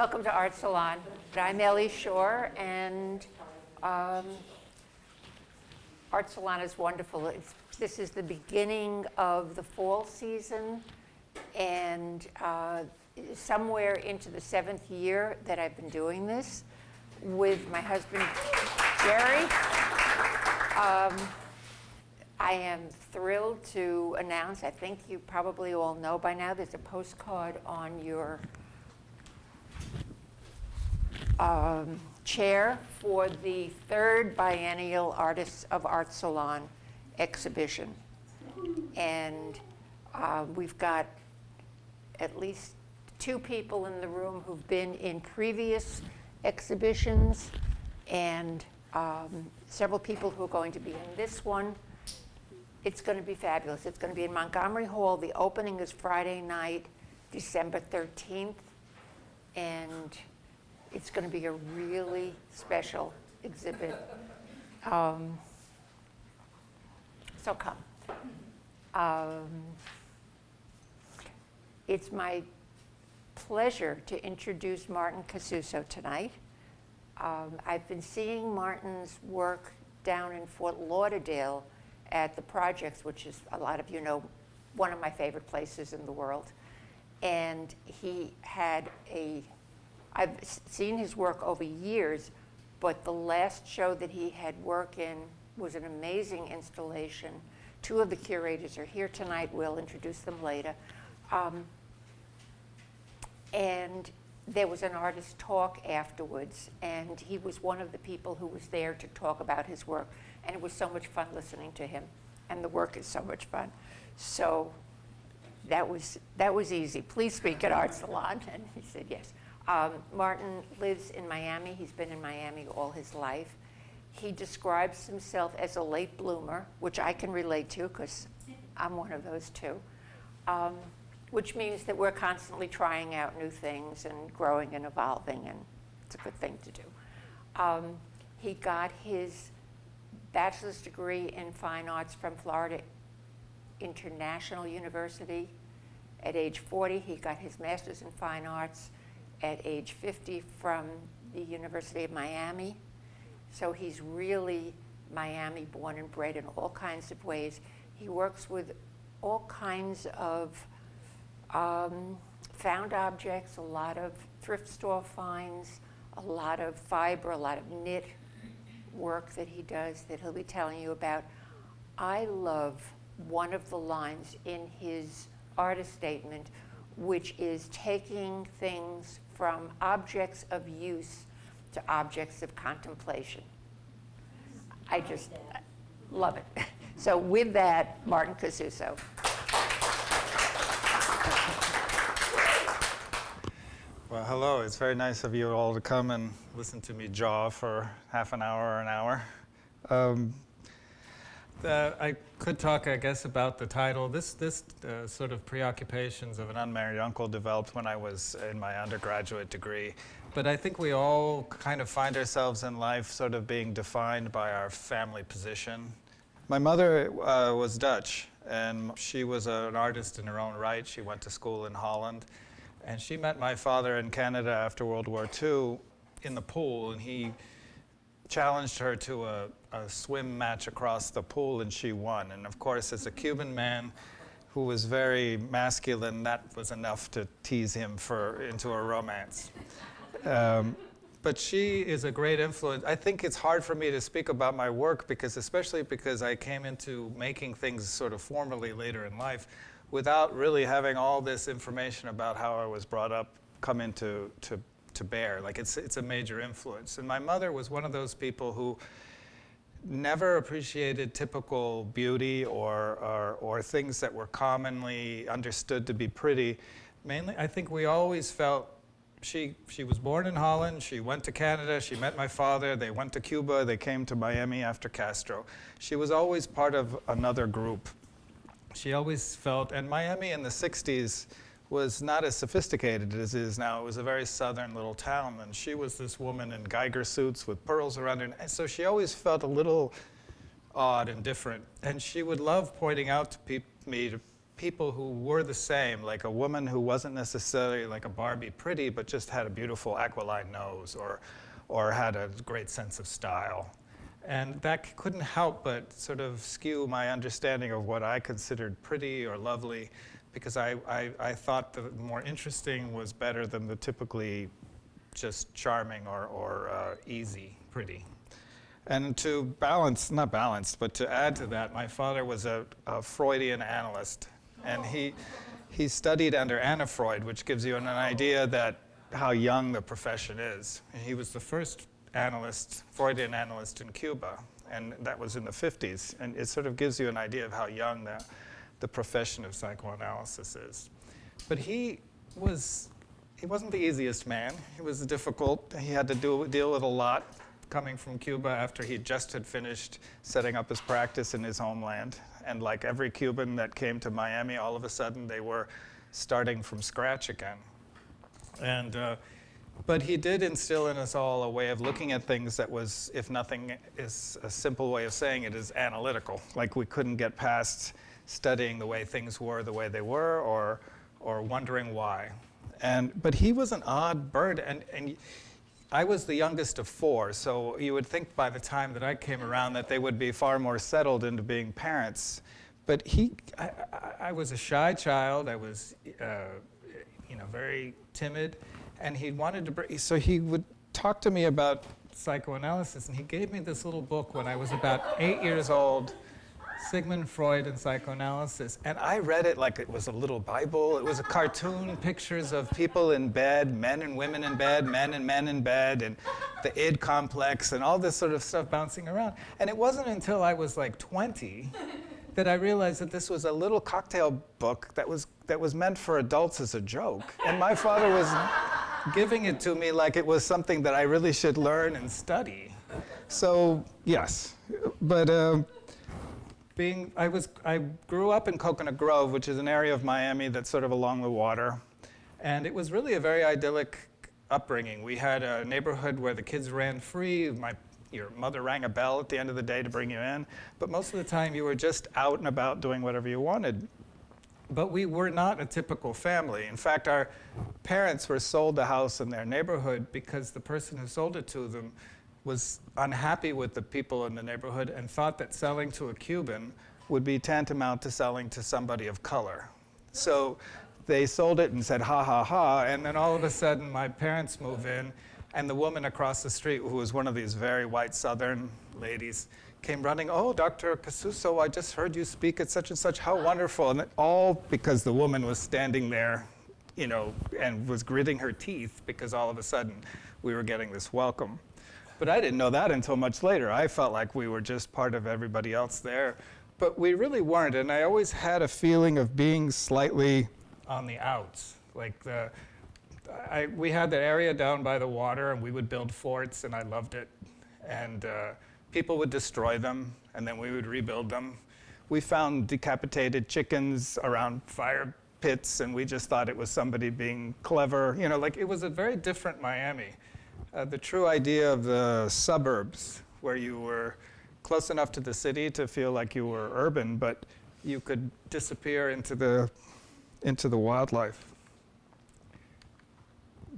Welcome to Art Salon. I'm Ellie Shore, and Art Salon is wonderful. This is the beginning of the fall season, and somewhere into the 7th year that I've been doing this with my husband, Jerry. I am thrilled to announce, I think you probably all know by now, there's a postcard on your chair for the 3rd biennial Artists of Art Salon exhibition. And we've got at least 2 people in the room who've been in previous exhibitions, and several people who are going to be in this one. It's going to be fabulous. It's going to be in Montgomery Hall. The opening is Friday night, December 13th, and it's going to be a really special exhibit. So come. It's my pleasure to introduce Martin Casuso tonight. I've been seeing Martin's work down in Fort Lauderdale at the Projects, which is, a lot of you know, one of my favorite places in the world. And I've seen his work over years, but the last show that he had work in was an amazing installation. 2 of the curators are here tonight. We'll introduce them later. And there was an artist talk afterwards, and he was one of the people who was there to talk about his work. And it was so much fun listening to him, and the work is so much fun. So that was easy. Please speak at Art Salon. And he said yes. Martin lives in Miami. He's been in Miami all his life. He describes himself as a late bloomer, which I can relate to because I'm one of those too, which means that we're constantly trying out new things and growing and evolving, and it's a good thing to do. He got his bachelor's degree in fine arts from Florida International University at age 40. He got his master's in fine arts at age 50 from the University of Miami. So he's really Miami born and bred in all kinds of ways. He works with all kinds of found objects, a lot of thrift store finds, a lot of fiber, a lot of knit work that he does that he'll be telling you about. I love one of the lines in his artist statement, which is taking things from objects of use to objects of contemplation. I just love it. So with that, Martin Casuso. Well, hello. It's very nice of you all to come and listen to me jaw for half an hour or an hour. I could talk, I guess, about the title. This sort of preoccupations of an unmarried uncle developed when I was in my undergraduate degree. But I think we all kind of find ourselves in life sort of being defined by our family position. My mother was Dutch, and she was an artist in her own right. She went to school in Holland. And she met my father in Canada after World War II in the pool, and he challenged her to a swim match across the pool, and she won. And of course, as a Cuban man who was very masculine, that was enough to tease him into a romance. But she is a great influence. I think it's hard for me to speak about my work, especially because I came into making things sort of formally later in life without really having all this information about how I was brought up come into to bear. Like it's a major influence. And my mother was one of those people who never appreciated typical beauty or things that were commonly understood to be pretty. Mainly, I think we always felt she was born in Holland, she went to Canada, she met my father, they went to Cuba, they came to Miami after Castro. She was always part of another group. She always felt, and Miami in the 60s was not as sophisticated as it is now. It was a very southern little town, and she was this woman in Geiger suits with pearls around her, and so she always felt a little odd and different. And she would love pointing out to me, to people who were the same, like a woman who wasn't necessarily like a Barbie pretty, but just had a beautiful aquiline nose or had a great sense of style. And that couldn't help but sort of skew my understanding of what I considered pretty or lovely, because I thought the more interesting was better than the typically just charming or easy pretty. And to balance, not balance, but to add to that, my father was a Freudian analyst, and he studied under Anna Freud, which gives you an idea that how young the profession is. And he was the first analyst, Freudian analyst in Cuba, and that was in the 50s. And it sort of gives you an idea of how young the profession of psychoanalysis is. But he wasn't the easiest man. He was difficult. He had to deal with a lot coming from Cuba after he just had finished setting up his practice in his homeland. And like every Cuban that came to Miami, all of a sudden they were starting from scratch again. And but he did instill in us all a way of looking at things that was, if nothing is a simple way of saying it, is analytical. Like we couldn't get past studying the way things were the way they were, or wondering why. But he was an odd bird, and I was the youngest of four, so you would think by the time that I came around that they would be far more settled into being parents. But I was a shy child. I was, very timid, and so he would talk to me about psychoanalysis, and he gave me this little book when I was about 8 years old, Sigmund Freud and Psychoanalysis. And I read it like it was a little Bible. It was a cartoon, pictures of people in bed, men and women in bed, men and men in bed, and the id complex, and all this sort of stuff bouncing around. And it wasn't until I was like 20 that I realized that this was a little cocktail book that was meant for adults as a joke. And my father was giving it to me like it was something that I really should learn and study. So, yes. But I grew up in Coconut Grove, which is an area of Miami that's sort of along the water. And it was really a very idyllic upbringing. We had a neighborhood where the kids ran free. Your mother rang a bell at the end of the day to bring you in. But most of the time you were just out and about doing whatever you wanted. But we were not a typical family. In fact, our parents were sold a house in their neighborhood because the person who sold it to them was unhappy with the people in the neighborhood and thought that selling to a Cuban would be tantamount to selling to somebody of color. So they sold it and said, ha, ha, ha, and then all of a sudden my parents move in, and the woman across the street, who was one of these very white Southern ladies, came running, oh, Dr. Casuso, I just heard you speak at such and such, how wonderful. And all because the woman was standing there, and was gritting her teeth because all of a sudden we were getting this welcome. But I didn't know that until much later. I felt like we were just part of everybody else there. But we really weren't, and I always had a feeling of being slightly on the outs. Like we had that area down by the water, and we would build forts, and I loved it. And people would destroy them, and then we would rebuild them. We found decapitated chickens around fire pits, and we just thought it was somebody being clever. It was a very different Miami. The true idea of the suburbs, where you were close enough to the city to feel like you were urban, but you could disappear into the wildlife.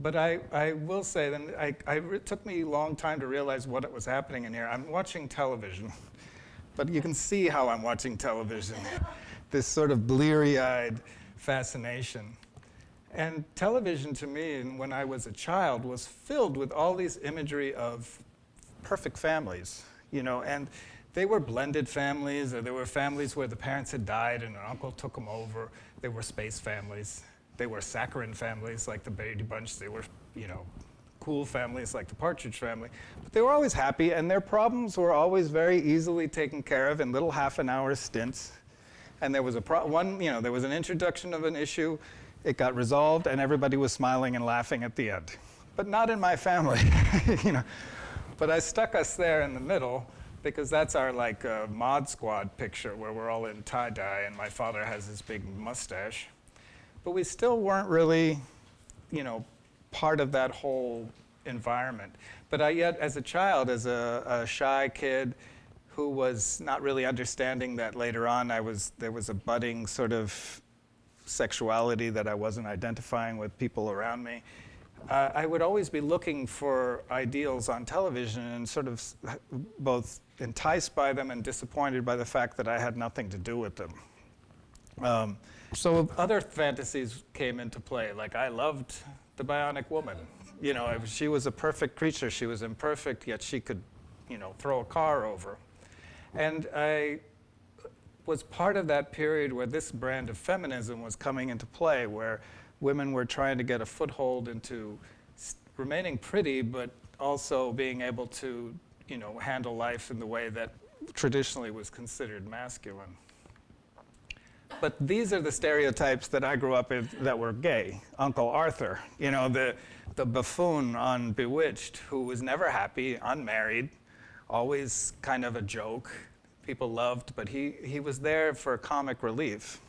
But I will say that it took me a long time to realize what was happening in here. I'm watching television, but you can see how I'm watching television. This sort of bleary-eyed fascination. And television to me, when I was a child, was filled with all these imagery of perfect families, and they were blended families, or there were families where the parents had died and an uncle took them over. They were space families. They were saccharine families like the Brady Bunch. They were, cool families like the Partridge Family. But they were always happy, and their problems were always very easily taken care of in little half-an-hour stints. And there was there was an introduction of an issue. It got resolved, and everybody was smiling and laughing at the end. But not in my family, But I stuck us there in the middle because that's our Mod Squad picture where we're all in tie-dye and my father has this big mustache. But we still weren't really, part of that whole environment. But yet, as a child, as a shy kid who was not really understanding that later on there was a budding sort of sexuality that I wasn't identifying with people around me. I would always be looking for ideals on television and sort of both enticed by them and disappointed by the fact that I had nothing to do with them. So other fantasies came into play, like I loved the bionic woman. You know, she was a perfect creature. She was imperfect, yet she could, you know, throw a car over. And I was part of that period where this brand of feminism was coming into play, where women were trying to get a foothold into remaining pretty, but also being able to, you know, handle life in the way that traditionally was considered masculine. But these are the stereotypes that I grew up in that were gay. Uncle Arthur, you know, the buffoon on Bewitched, who was never happy, unmarried, always kind of a joke. People loved, but he was there for comic relief.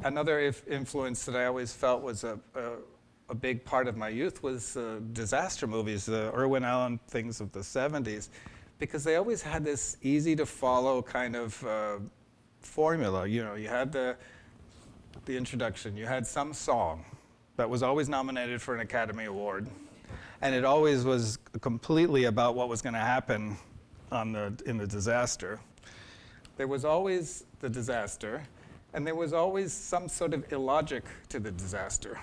Another influence that I always felt was a big part of my youth was disaster movies, the Irwin Allen things of the 70s, because they always had this easy to follow kind of formula. You know, you had the introduction, you had some song that was always nominated for an Academy Award, and it always was completely about what was going to happen in the disaster. There was always the disaster, and there was always some sort of illogic to the disaster.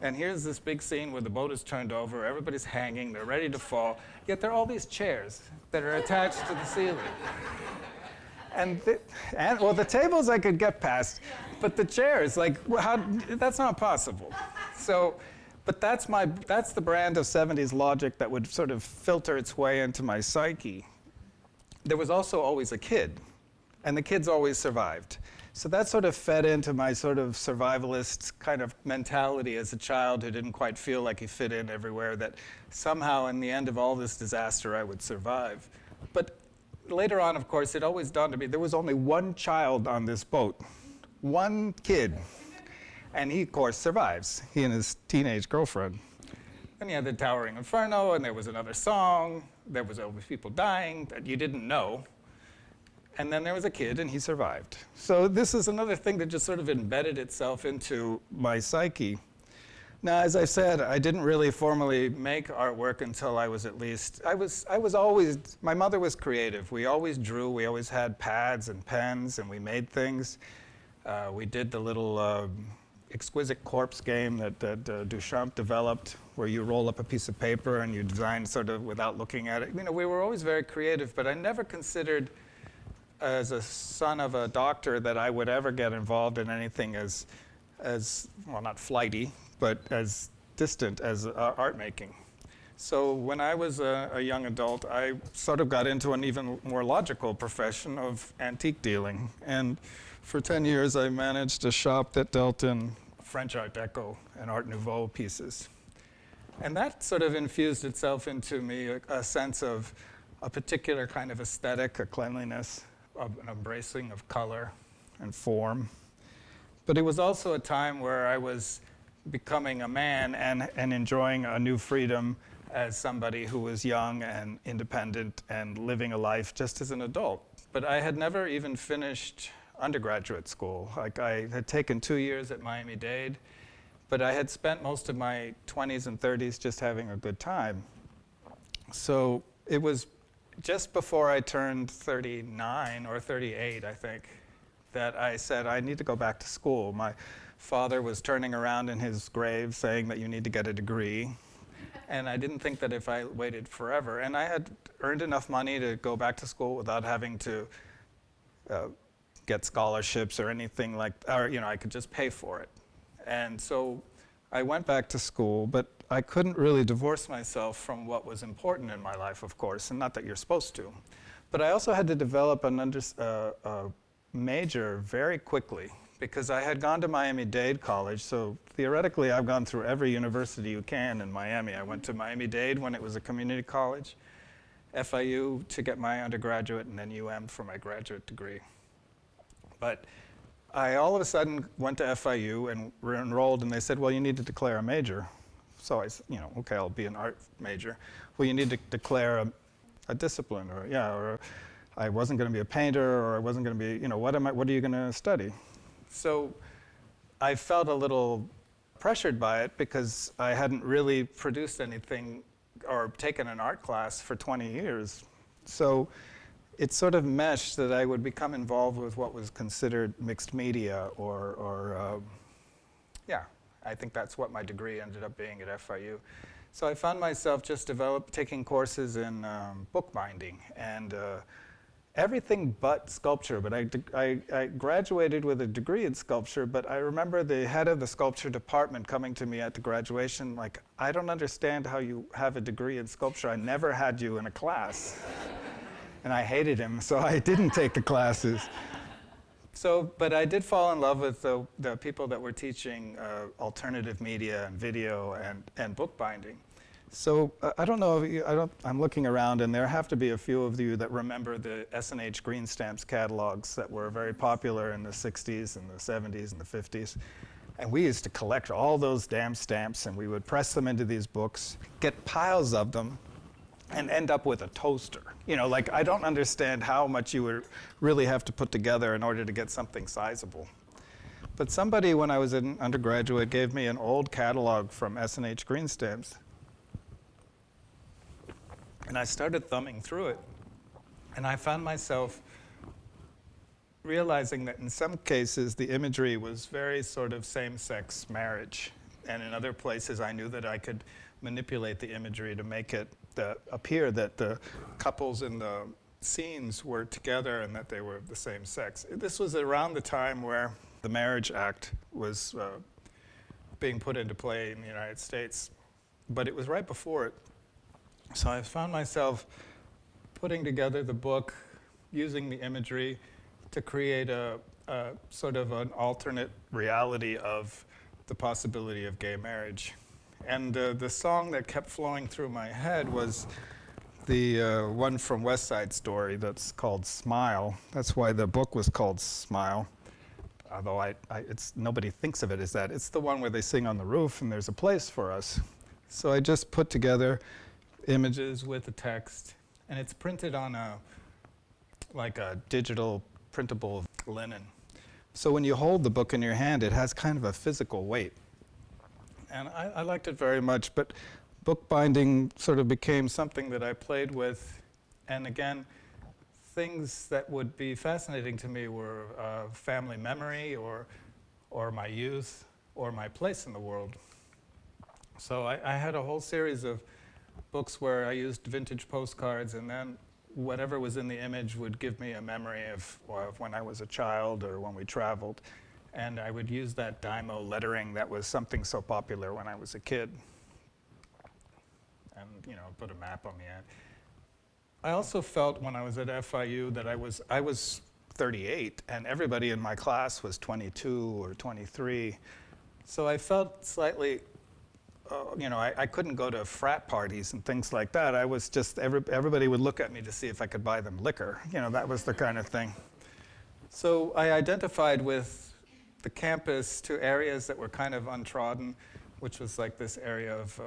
And here's this big scene where the boat is turned over, everybody's hanging, they're ready to fall, yet there are all these chairs that are attached to the ceiling. And well, the tables I could get past, but the chairs, like, that's not possible. So, but that's the brand of 70s logic that would sort of filter its way into my psyche. There was also always a kid, and the kids always survived. So that sort of fed into my sort of survivalist kind of mentality as a child who didn't quite feel like he fit in everywhere, that somehow in the end of all this disaster I would survive. But later on, of course, it always dawned on me there was only one child on this boat, one kid. And he, of course, survives, he and his teenage girlfriend. And you had the Towering Inferno, and there was another song. There was always people dying that you didn't know. And then there was a kid, and he survived. So this is another thing that just sort of embedded itself into my psyche. Now, as I said, I didn't really formally make artwork until I was at least, I was always, my mother was creative. We always drew, we always had pads and pens, and we made things. We did the little exquisite corpse game that Duchamp developed, where you roll up a piece of paper and you design sort of without looking at it. You know, we were always very creative, but I never considered, as a son of a doctor, that I would ever get involved in anything as well, not flighty, but as distant as art making. So when I was a young adult, I sort of got into an even more logical profession of antique dealing. And for 10 years, I managed a shop that dealt in French Art Deco and Art Nouveau pieces. And that sort of infused itself into me a sense of a particular kind of aesthetic, a cleanliness, an embracing of color and form. But it was also a time where I was becoming a man and enjoying a new freedom as somebody who was young and independent and living a life just as an adult. But I had never even finished undergraduate school. Like, I had taken 2 years at Miami-Dade, but I had spent most of my 20s and 30s just having a good time. So it was just before I turned 39 or 38, I think, that I said, I need to go back to school. My father was turning around in his grave saying that you need to get a degree. And I didn't think that if I waited forever, and I had earned enough money to go back to school without having to get scholarships or anything like, or, you know, I could just pay for it. And so I went back to school, but I couldn't really divorce myself from what was important in my life, of course, and not that you're supposed to. But I also had to develop a major very quickly, because I had gone to Miami-Dade College, so theoretically I've gone through every university you can in Miami. I went to Miami-Dade when it was a community college, FIU to get my undergraduate, and then UM for my graduate degree. But I all of a sudden went to FIU and enrolled, and they said, well, you need to declare a major. So I said, you know, okay, I'll be an art major. Well, you need to declare a discipline, or I wasn't going to be a painter, or I wasn't going to be, what are you going to study? So I felt a little pressured by it because I hadn't really produced anything or taken an art class for 20 years. So it sort of meshed that I would become involved with what was considered mixed media, I think that's what my degree ended up being at FIU. So I found myself just taking courses in bookbinding and everything but sculpture. But I graduated with a degree in sculpture, but I remember the head of the sculpture department coming to me at the graduation like, I don't understand how you have a degree in sculpture. I never had you in a class. And I hated him, so I didn't take the classes. But I did fall in love with the people that were teaching alternative media and video and bookbinding. So I don't know, I'm looking around, and there have to be a few of you that remember the S&H green stamps catalogs that were very popular in the 60s and the 70s and the 50s. And we used to collect all those damn stamps, and we would press them into these books, get piles of them, and end up with a toaster. I don't understand how much you would really have to put together in order to get something sizable. But somebody, when I was an undergraduate, gave me an old catalog from S&H Green Stamps. And I started thumbing through it. And I found myself realizing that in some cases, the imagery was very sort of same-sex marriage. And in other places, I knew that I could manipulate the imagery to make it appear that the couples in the scenes were together and that they were the same sex. This was around the time where the Marriage Act was being put into play in the United States, but it was right before it. So I found myself putting together the book, using the imagery to create a sort of an alternate reality of the possibility of gay marriage. And the song that kept flowing through my head was the one from West Side Story that's called Smile. That's why the book was called Smile. Although nobody thinks of it as that. It's the one where they sing on the roof and there's a place for us. So I just put together images with the text, and it's printed on a digital printable linen. So when you hold the book in your hand, it has kind of a physical weight. And I liked it very much, but bookbinding sort of became something that I played with. And again, things that would be fascinating to me were family memory or my youth or my place in the world. So I had a whole series of books where I used vintage postcards, and then whatever was in the image would give me a memory of when I was a child or when we traveled. And I would use that Dymo lettering that was something so popular when I was a kid. And, put a map on the end. I also felt when I was at FIU that I was 38, and everybody in my class was 22 or 23. So I felt slightly, I couldn't go to frat parties and things like that. I was just, everybody would look at me to see if I could buy them liquor. That was the kind of thing. So I identified with the campus to areas that were kind of untrodden, which was like this area of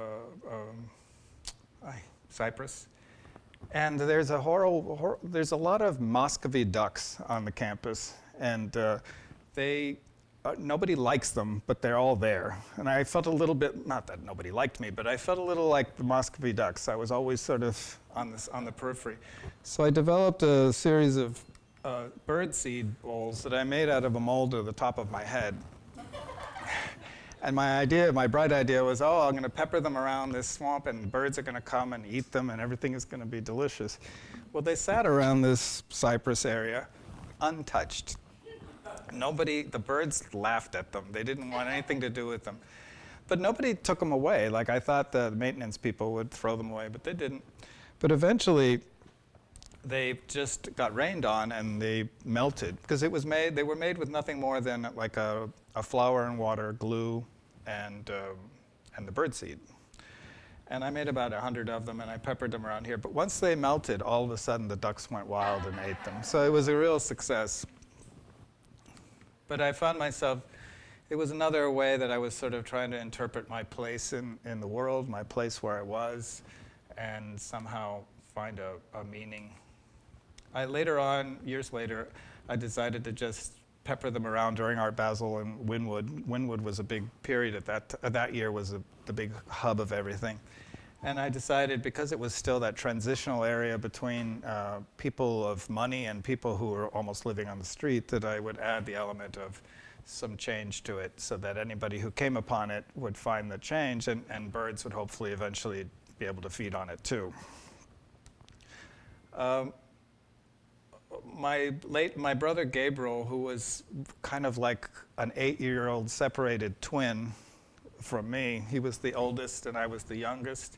Cyprus. And there's a lot of Muscovy ducks on the campus, and nobody likes them, but they're all there. And I felt a little bit, not that nobody liked me, but I felt a little like the Muscovy ducks. I was always sort of on the periphery. So I developed a series of birdseed bowls that I made out of a mold to the top of my head. And my bright idea was, I'm going to pepper them around this swamp, and birds are going to come and eat them, and everything is going to be delicious. Well, they sat around this cypress area, untouched. The birds laughed at them. They didn't want anything to do with them. But nobody took them away. I thought the maintenance people would throw them away, but they didn't. But eventually, they just got rained on and they melted because they were made with nothing more than a flour and water, glue, and the birdseed. And I made about 100 of them, and I peppered them around here. But once they melted, all of a sudden the ducks went wild and ate them. So it was a real success. But I found myself, it was another way that I was sort of trying to interpret my place in the world, my place where I was, and somehow find a meaning. Later on, years later, I decided to just pepper them around during Art Basel and Wynwood. Wynwood was a big period at that year was the big hub of everything. And I decided, because it was still that transitional area between people of money and people who were almost living on the street, that I would add the element of some change to it so that anybody who came upon it would find the change, and birds would hopefully eventually be able to feed on it too. My brother Gabriel, who was kind of like an 8-year-old separated twin from me, he was the oldest and I was the youngest.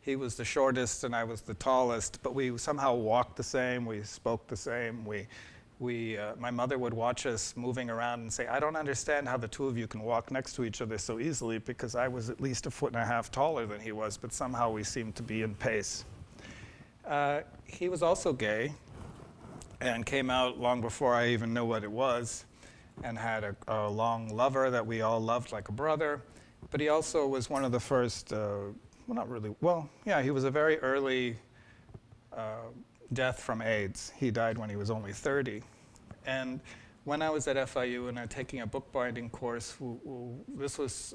He was the shortest and I was the tallest, but we somehow walked the same, we spoke the same. My mother would watch us moving around and say, I don't understand how the two of you can walk next to each other so easily, because I was at least 1.5 feet taller than he was, but somehow we seemed to be in pace. He was also gay and came out long before I even knew what it was, and had a long lover that we all loved like a brother. But he also was one of the first, he was a very early death from AIDS. He died when he was only 30. And when I was at FIU and taking a bookbinding course, this was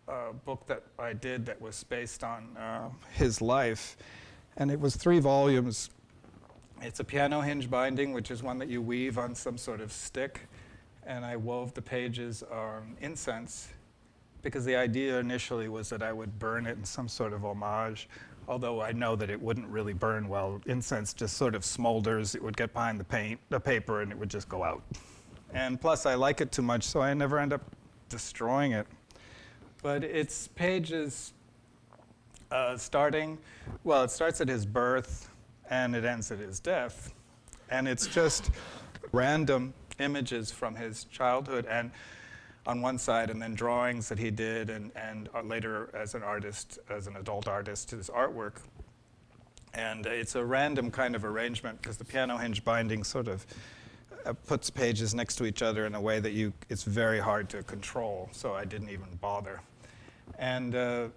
a book that I did that was based on his life. And it was 3 volumes. It's a piano hinge binding, which is one that you weave on some sort of stick. And I wove the pages on incense, because the idea initially was that I would burn it in some sort of homage, although I know that it wouldn't really burn well. Incense just sort of smolders. It would get behind the paper, and it would just go out. And plus, I like it too much, so I never end up destroying it. But its pages it starts at his birth, and it ends at his death. And it's just random images from his childhood, and on one side, and then drawings that he did, and later as an artist, as an adult artist, his artwork. And it's a random kind of arrangement, because the piano hinge binding sort of puts pages next to each other in a way that it's very hard to control, so I didn't even bother. And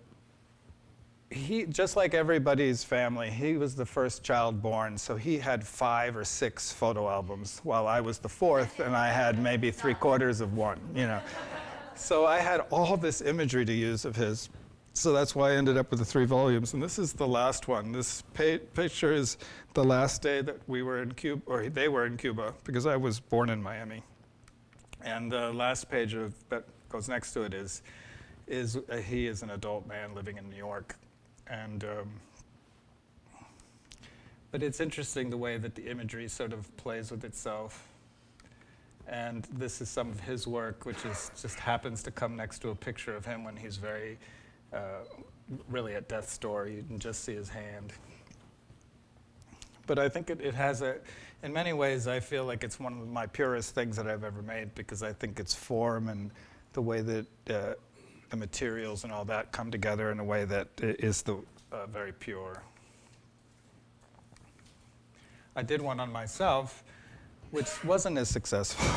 he, just like everybody's family, he was the first child born, so he had 5 or 6 photo albums, while I was the 4th, and I had maybe 3/4 of one, So I had all this imagery to use of his. So that's why I ended up with the 3 volumes. And this is the last one. This picture is the last day that we were in Cuba, or they were in Cuba, because I was born in Miami. And the last page that goes next to it is he is an adult man living in New York. And but it's interesting the way that the imagery sort of plays with itself. And this is some of his work, which just happens to come next to a picture of him when he's very, really at death's door. You can just see his hand. But I think it has in many ways, I feel like it's one of my purest things that I've ever made, because I think its form and the way that the materials and all that come together in a way that is very pure. I did one on myself, which wasn't as successful,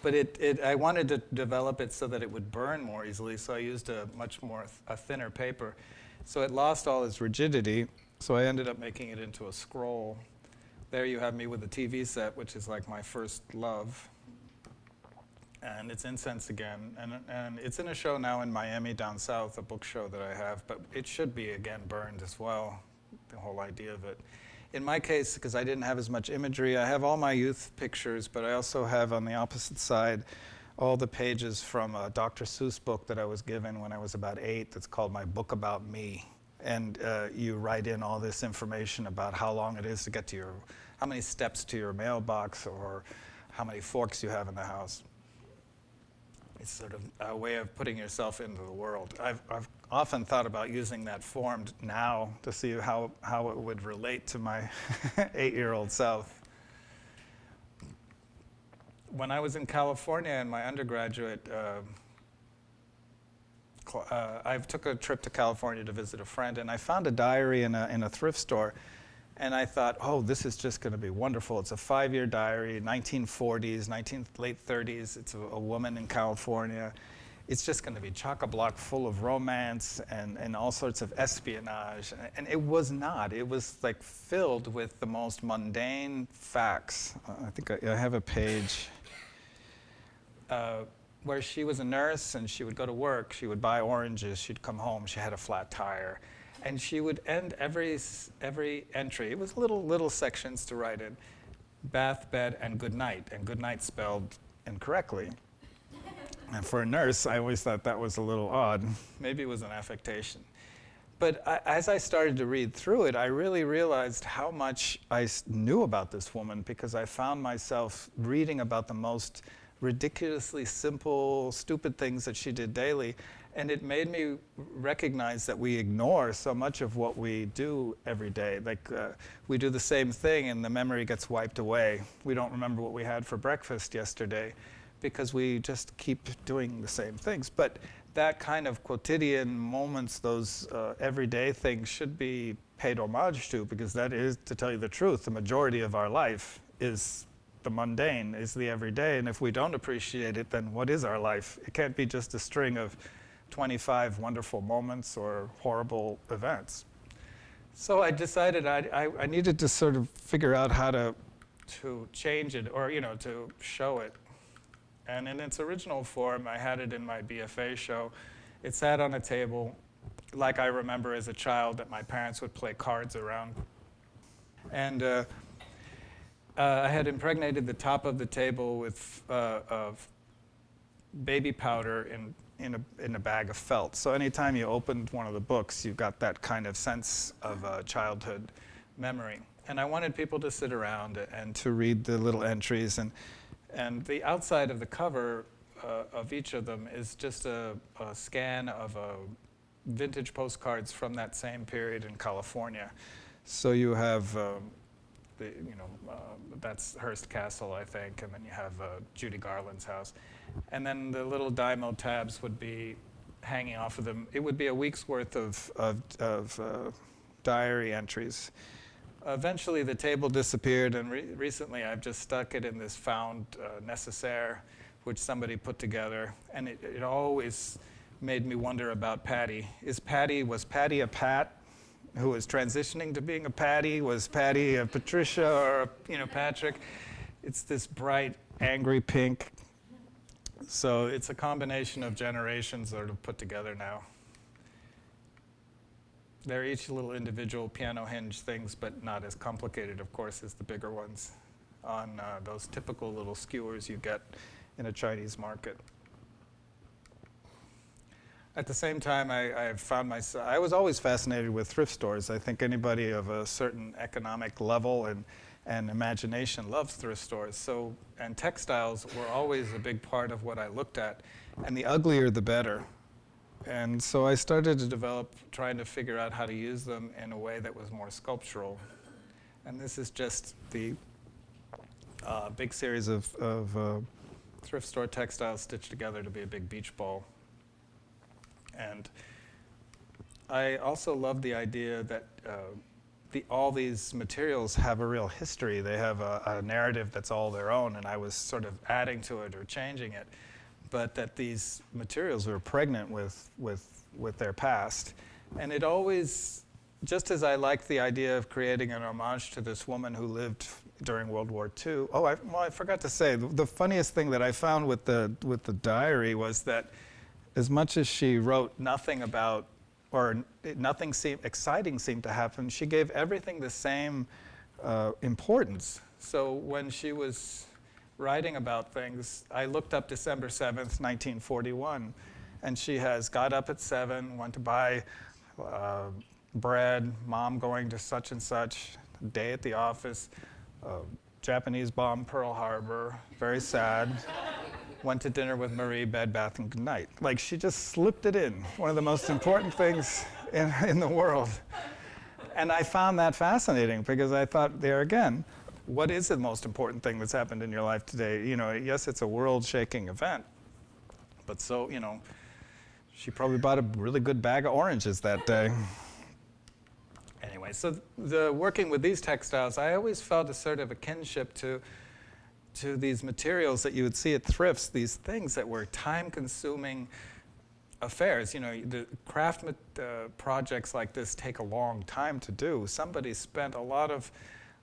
but I wanted to develop it so that it would burn more easily, so I used a thinner paper. So it lost all its rigidity, so I ended up making it into a scroll. There you have me with a TV set, which is like my first love. And it's incense again, and it's in a show now in Miami down south, a book show that I have, but it should be again burned as well, the whole idea of it. In my case, because I didn't have as much imagery, I have all my youth pictures, but I also have on the opposite side all the pages from a Dr. Seuss book that I was given when I was about 8 that's called My Book About Me. And you write in all this information about how long it is to get to how many steps to your mailbox, or how many forks you have in the house. It's sort of a way of putting yourself into the world. I've often thought about using that form now to see how it would relate to my 8-year-old self. When I was in California in my undergraduate, I took a trip to California to visit a friend, and I found a diary in a thrift store. And I thought, oh, this is just going to be wonderful. It's a 5-year diary, 1940s, late 30s. It's a woman in California. it's just going to be chock-a-block full of romance and all sorts of espionage. And it was not. It was like filled with the most mundane facts. I think I have a page where she was a nurse and she would go to work, she would buy oranges, she'd come home, she had a flat tire. And she would end every entry, it was little sections to write in, bath, bed, and good night spelled incorrectly. And for a nurse, I always thought that was a little odd. Maybe it was an affectation. But as I started to read through it, I really realized how much I knew about this woman, because I found myself reading about the most ridiculously simple, stupid things that she did daily. And it made me recognize that we ignore so much of what we do every day. Like we do the same thing and the memory gets wiped away. We don't remember what we had for breakfast yesterday because we just keep doing the same things. But that kind of quotidian moments, those everyday things should be paid homage to, because that is, to tell you the truth, the majority of our life is the mundane, is the everyday. And if we don't appreciate it, then what is our life? It can't be just a string of 25 wonderful moments or horrible events. So I decided I needed to sort of figure out how to change it, or to show it. And in its original form, I had it in my BFA show. It sat on a table like I remember as a child that my parents would play cards around. And I had impregnated the top of the table with of baby powder in a bag of felt. So anytime you opened one of the books, you got that kind of sense of childhood memory. And I wanted people to sit around and to read the little entries. And the outside of the cover of each of them is just a scan of vintage postcards from that same period in California. So you have that's Hearst Castle, I think, and then you have Judy Garland's house. And then the little Dymo tabs would be hanging off of them. It would be a week's worth of diary entries. Eventually the table disappeared, and recently I've just stuck it in this found necessaire, which somebody put together. And it always made me wonder about Patty. Was Patty a Pat who was transitioning to being a Patty? Was Patty a Patricia or Patrick? It's this bright, angry pink. So it's a combination of generations that are put together now. They're each little individual piano hinge things, but not as complicated, of course, as the bigger ones on those typical little skewers you get in a Chinese market. At the same time, I found myself, I was always fascinated with thrift stores. I think anybody of a certain economic level and imagination loves thrift stores. And textiles were always a big part of what I looked at. And the uglier, the better. And so I started to develop, trying to figure out how to use them in a way that was more sculptural. And this is just the big series of thrift store textiles stitched together to be a big beach ball. And I also love the idea that all these materials have a real history. They have a narrative that's all their own, and I was sort of adding to it or changing it. But that these materials were pregnant with their past. And it always, just as I liked the idea of creating an homage to this woman who lived during World War II. Oh, I forgot to say, the funniest thing that I found with the diary was that as much as she wrote nothing about, or nothing exciting seemed to happen, she gave everything the same importance. So when she was writing about things, I looked up December 7th, 1941, and she has got up at 7, went to buy bread, mom going to such and such, day at the office, Japanese bomb Pearl Harbor, very sad, went to dinner with Marie, Bed Bath and Good Night. Like, she just slipped it in, one of the most important things in the world. And I found that fascinating, because I thought, there again, what is the most important thing that's happened in your life today? Yes, it's a world-shaking event, but so, she probably bought a really good bag of oranges that day. Anyway, so working with these textiles, I always felt a sort of a kinship to these materials that you would see at thrifts, these things that were time-consuming, affairs. The craft projects like this take a long time to do. Somebody spent a lot of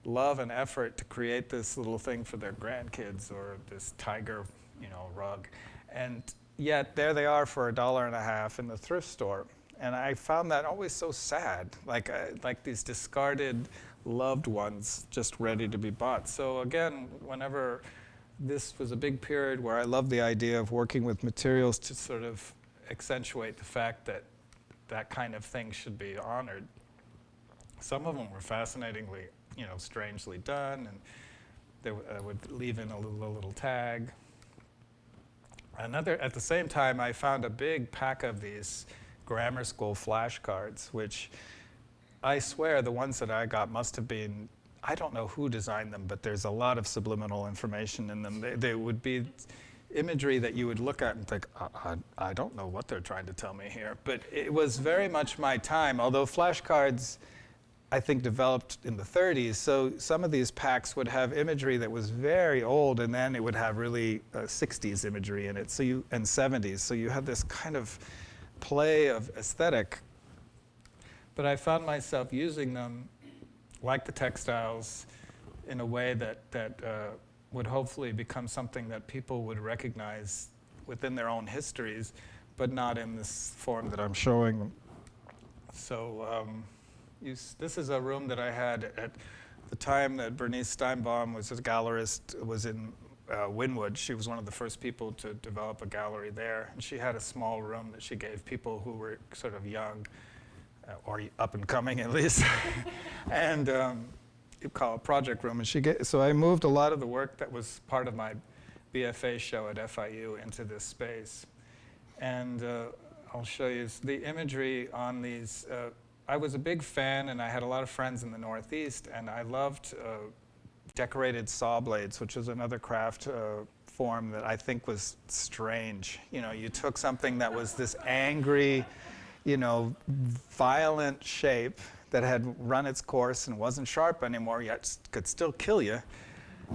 love and effort to create this little thing for their grandkids, or this tiger, rug. And yet there they are for $1.50 in the thrift store. And I found that always so sad, like these discarded loved ones just ready to be bought. So again, whenever this was a big period where I loved the idea of working with materials to sort of accentuate the fact that that kind of thing should be honored. Some of them were fascinatingly, strangely done, and they would leave in a little tag. At the same time, I found a big pack of these grammar school flashcards, which I swear the ones that I got must have been, I don't know who designed them, but there's a lot of subliminal information in them. They would be imagery that you would look at and think, I don't know what they're trying to tell me here. But it was very much my time, although flashcards, I think, developed in the 30s. So some of these packs would have imagery that was very old, and then it would have really 60s imagery in it, and 70s. So you had this kind of play of aesthetic. But I found myself using them, like the textiles, in a way that would hopefully become something that people would recognize within their own histories, but not in this form that I'm showing them. So this is a room that I had at the time that Bernice Steinbaum was a gallerist, was in Wynwood. She was one of the first people to develop a gallery there. And she had a small room that she gave people who were sort of young, or up and coming at least. And you call it project room. And so I moved a lot of the work that was part of my BFA show at FIU into this space. And I'll show you the imagery on these. I was a big fan, and I had a lot of friends in the Northeast, and I loved decorated saw blades, which is another craft form that I think was strange. You took something that was this angry, violent shape that had run its course and wasn't sharp anymore, yet could still kill you,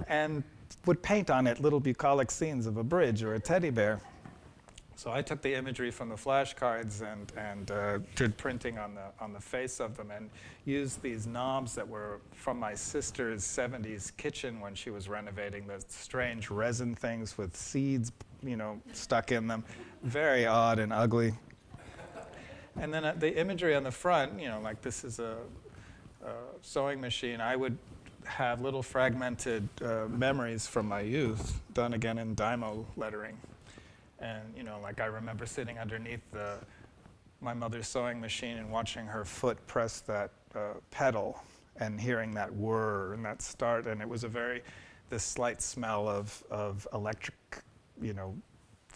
and would paint on it little bucolic scenes of a bridge or a teddy bear. So I took the imagery from the flashcards and did printing on the face of them, and used these knobs that were from my sister's 70s kitchen when she was renovating, the strange resin things with seeds, stuck in them. Very odd and ugly. And then the imagery on the front, like this is a sewing machine, I would have little fragmented memories from my youth, done again in Dymo lettering. And, like I remember sitting underneath my mother's sewing machine and watching her foot press that pedal and hearing that whir and that start. And it was this slight smell of electric,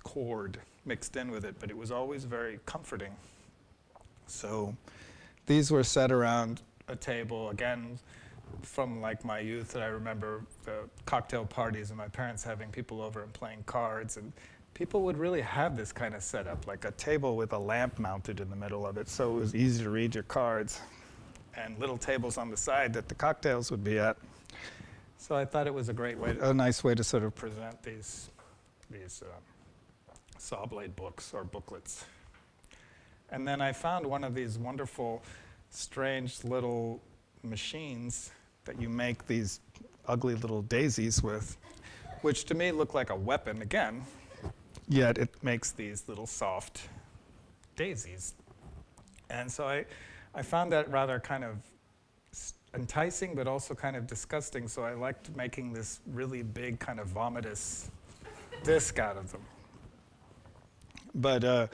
cord mixed in with it, but it was always very comforting. So these were set around a table, again, from like my youth, that I remember the cocktail parties and my parents having people over and playing cards, and people would really have this kind of setup, like a table with a lamp mounted in the middle of it, so it was easy to read your cards, and little tables on the side that the cocktails would be at. So I thought it was a nice way to sort of present these saw blade books or booklets. And then I found one of these wonderful, strange little machines that you make these ugly little daisies with, which to me look like a weapon again, yet it makes these little soft daisies. And so I found that rather kind of enticing, but also kind of disgusting, so I liked making this really big kind of vomitous disc out of them. But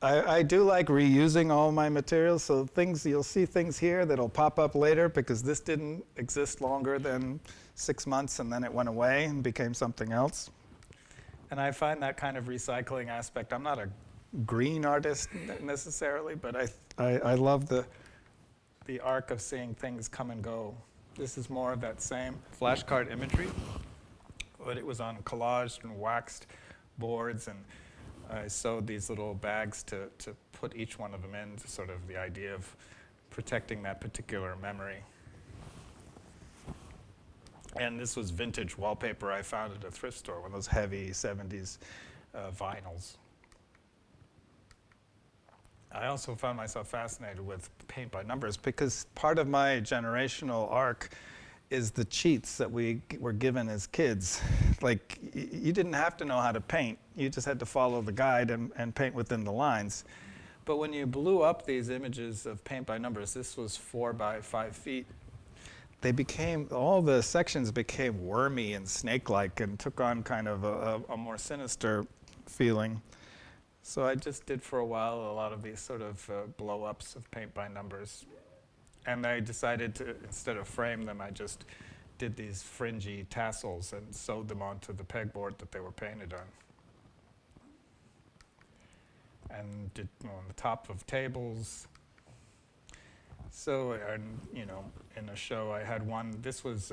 I do like reusing all my materials, so you'll see things here that'll pop up later because this didn't exist longer than 6 months, and then it went away and became something else. And I find that kind of recycling aspect. I'm not a green artist necessarily, but I love the arc of seeing things come and go. This is more of that same flashcard imagery, but it was on collaged and waxed boards, and I sewed these little bags to put each one of them in, to sort of the idea of protecting that particular memory. And this was vintage wallpaper I found at a thrift store, one of those heavy 70s vinyls. I also found myself fascinated with paint by numbers because part of my generational arc is the cheats that we were given as kids. Like, you didn't have to know how to paint. You just had to follow the guide and paint within the lines. But when you blew up these images of paint by numbers, this was 4 by 5 feet, all the sections became wormy and snake-like and took on kind of a more sinister feeling. So I just did for a while a lot of these sort of blow-ups of paint by numbers. And I decided to, instead of frame them, I just did these fringy tassels and sewed them onto the pegboard that they were painted on. And did on the top of tables. So, in a show I had one, this was,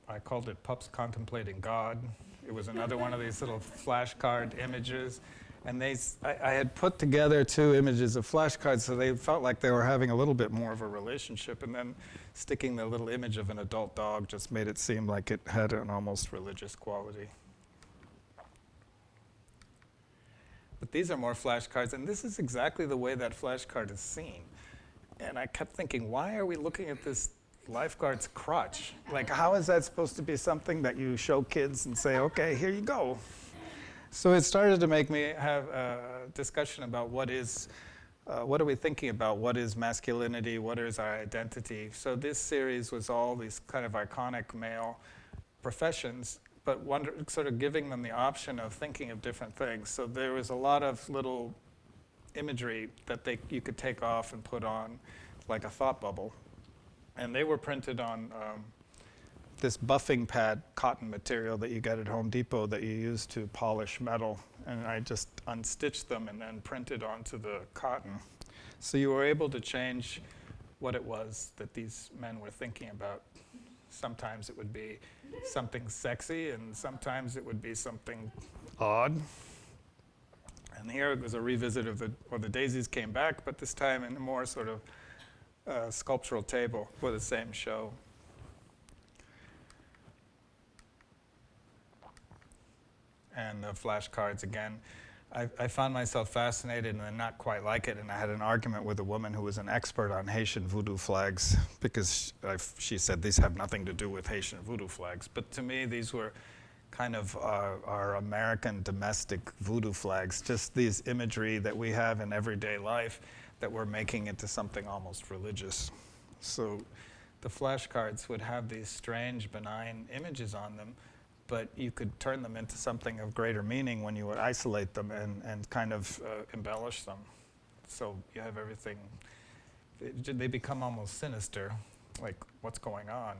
I called it Pups Contemplating God. It was another one of these little flashcard images. And I had put together 2 images of flashcards so they felt like they were having a little bit more of a relationship. And then sticking the little image of an adult dog just made it seem like it had an almost religious quality. But these are more flashcards, and this is exactly the way that flashcard is seen. And I kept thinking, why are we looking at this lifeguard's crotch? Like, how is that supposed to be something that you show kids and say, okay, here you go? So it started to make me have a discussion about what are we thinking about? What is masculinity? What is our identity? So this series was all these kind of iconic male professions, but sort of giving them the option of thinking of different things. So there was a lot of little imagery that you could take off and put on, like a thought bubble. And they were printed on this buffing pad cotton material that you get at Home Depot that you use to polish metal. And I just unstitched them and then printed onto the cotton. So you were able to change what it was that these men were thinking about. Sometimes it would be something sexy, and sometimes it would be something odd. And here it was a revisit of the daisies came back, but this time in a more sort of sculptural table for the same show. And the flashcards again. I found myself fascinated and then not quite like it, and I had an argument with a woman who was an expert on Haitian voodoo flags because she said these have nothing to do with Haitian voodoo flags. But to me, these were kind of our American domestic voodoo flags, just these imagery that we have in everyday life that we're making into something almost religious. So the flashcards would have these strange, benign images on them, but you could turn them into something of greater meaning when you would isolate them and kind of embellish them. So you have everything, they become almost sinister, like what's going on.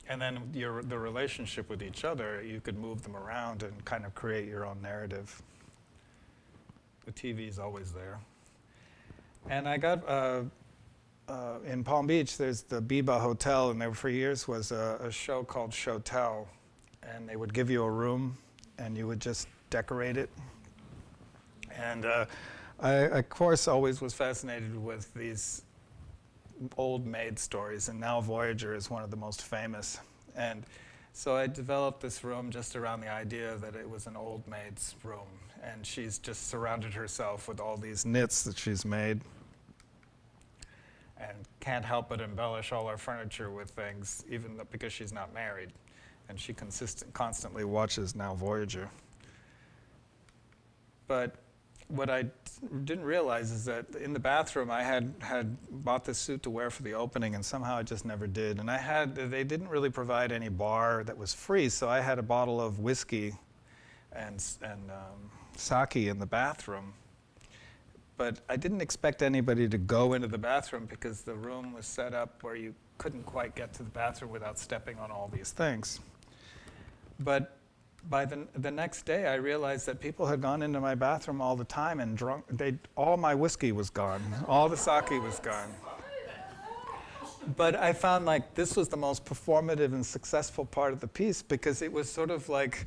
And then the relationship with each other, you could move them around and kind of create your own narrative. The TV is always there. And I got, in Palm Beach, there's the Biba Hotel, and there for years was a show called Showtel. And they would give you a room, and you would just decorate it. And I, of course, always was fascinated with these old maid stories, and now Voyager is one of the most famous. And so I developed this room just around the idea that it was an old maid's room, and she's just surrounded herself with all these knits that she's made and can't help but embellish all her furniture with things, even because she's not married. And she constantly watches Now Voyager. But what I didn't realize is that in the bathroom I had bought this suit to wear for the opening, and somehow I just never did. And they didn't really provide any bar that was free, so I had a bottle of whiskey and sake in the bathroom. But I didn't expect anybody to go into the bathroom because the room was set up where you couldn't quite get to the bathroom without stepping on all these things. But by the next day, I realized that people had gone into my bathroom all the time and drunk. All my whiskey was gone. All the sake was gone. But I found like this was the most performative and successful part of the piece because it was sort of like,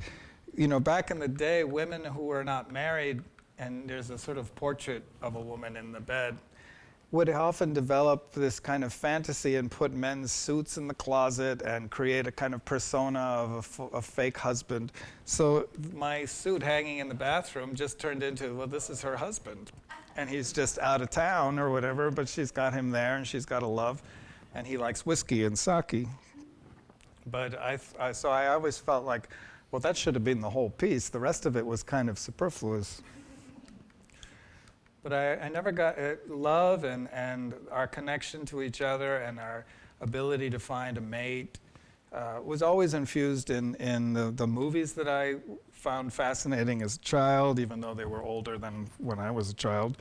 back in the day, women who were not married, and there's a sort of portrait of a woman in the bed, would often develop this kind of fantasy and put men's suits in the closet and create a kind of persona of a fake husband. So my suit hanging in the bathroom just turned into, well, this is her husband. And he's just out of town or whatever, but she's got him there and she's got a love. And he likes whiskey and sake. But so I always felt like, well, that should have been the whole piece. The rest of it was kind of superfluous. But I never got love and our connection to each other and our ability to find a mate was always infused in the movies that I found fascinating as a child, even though they were older than when I was a child.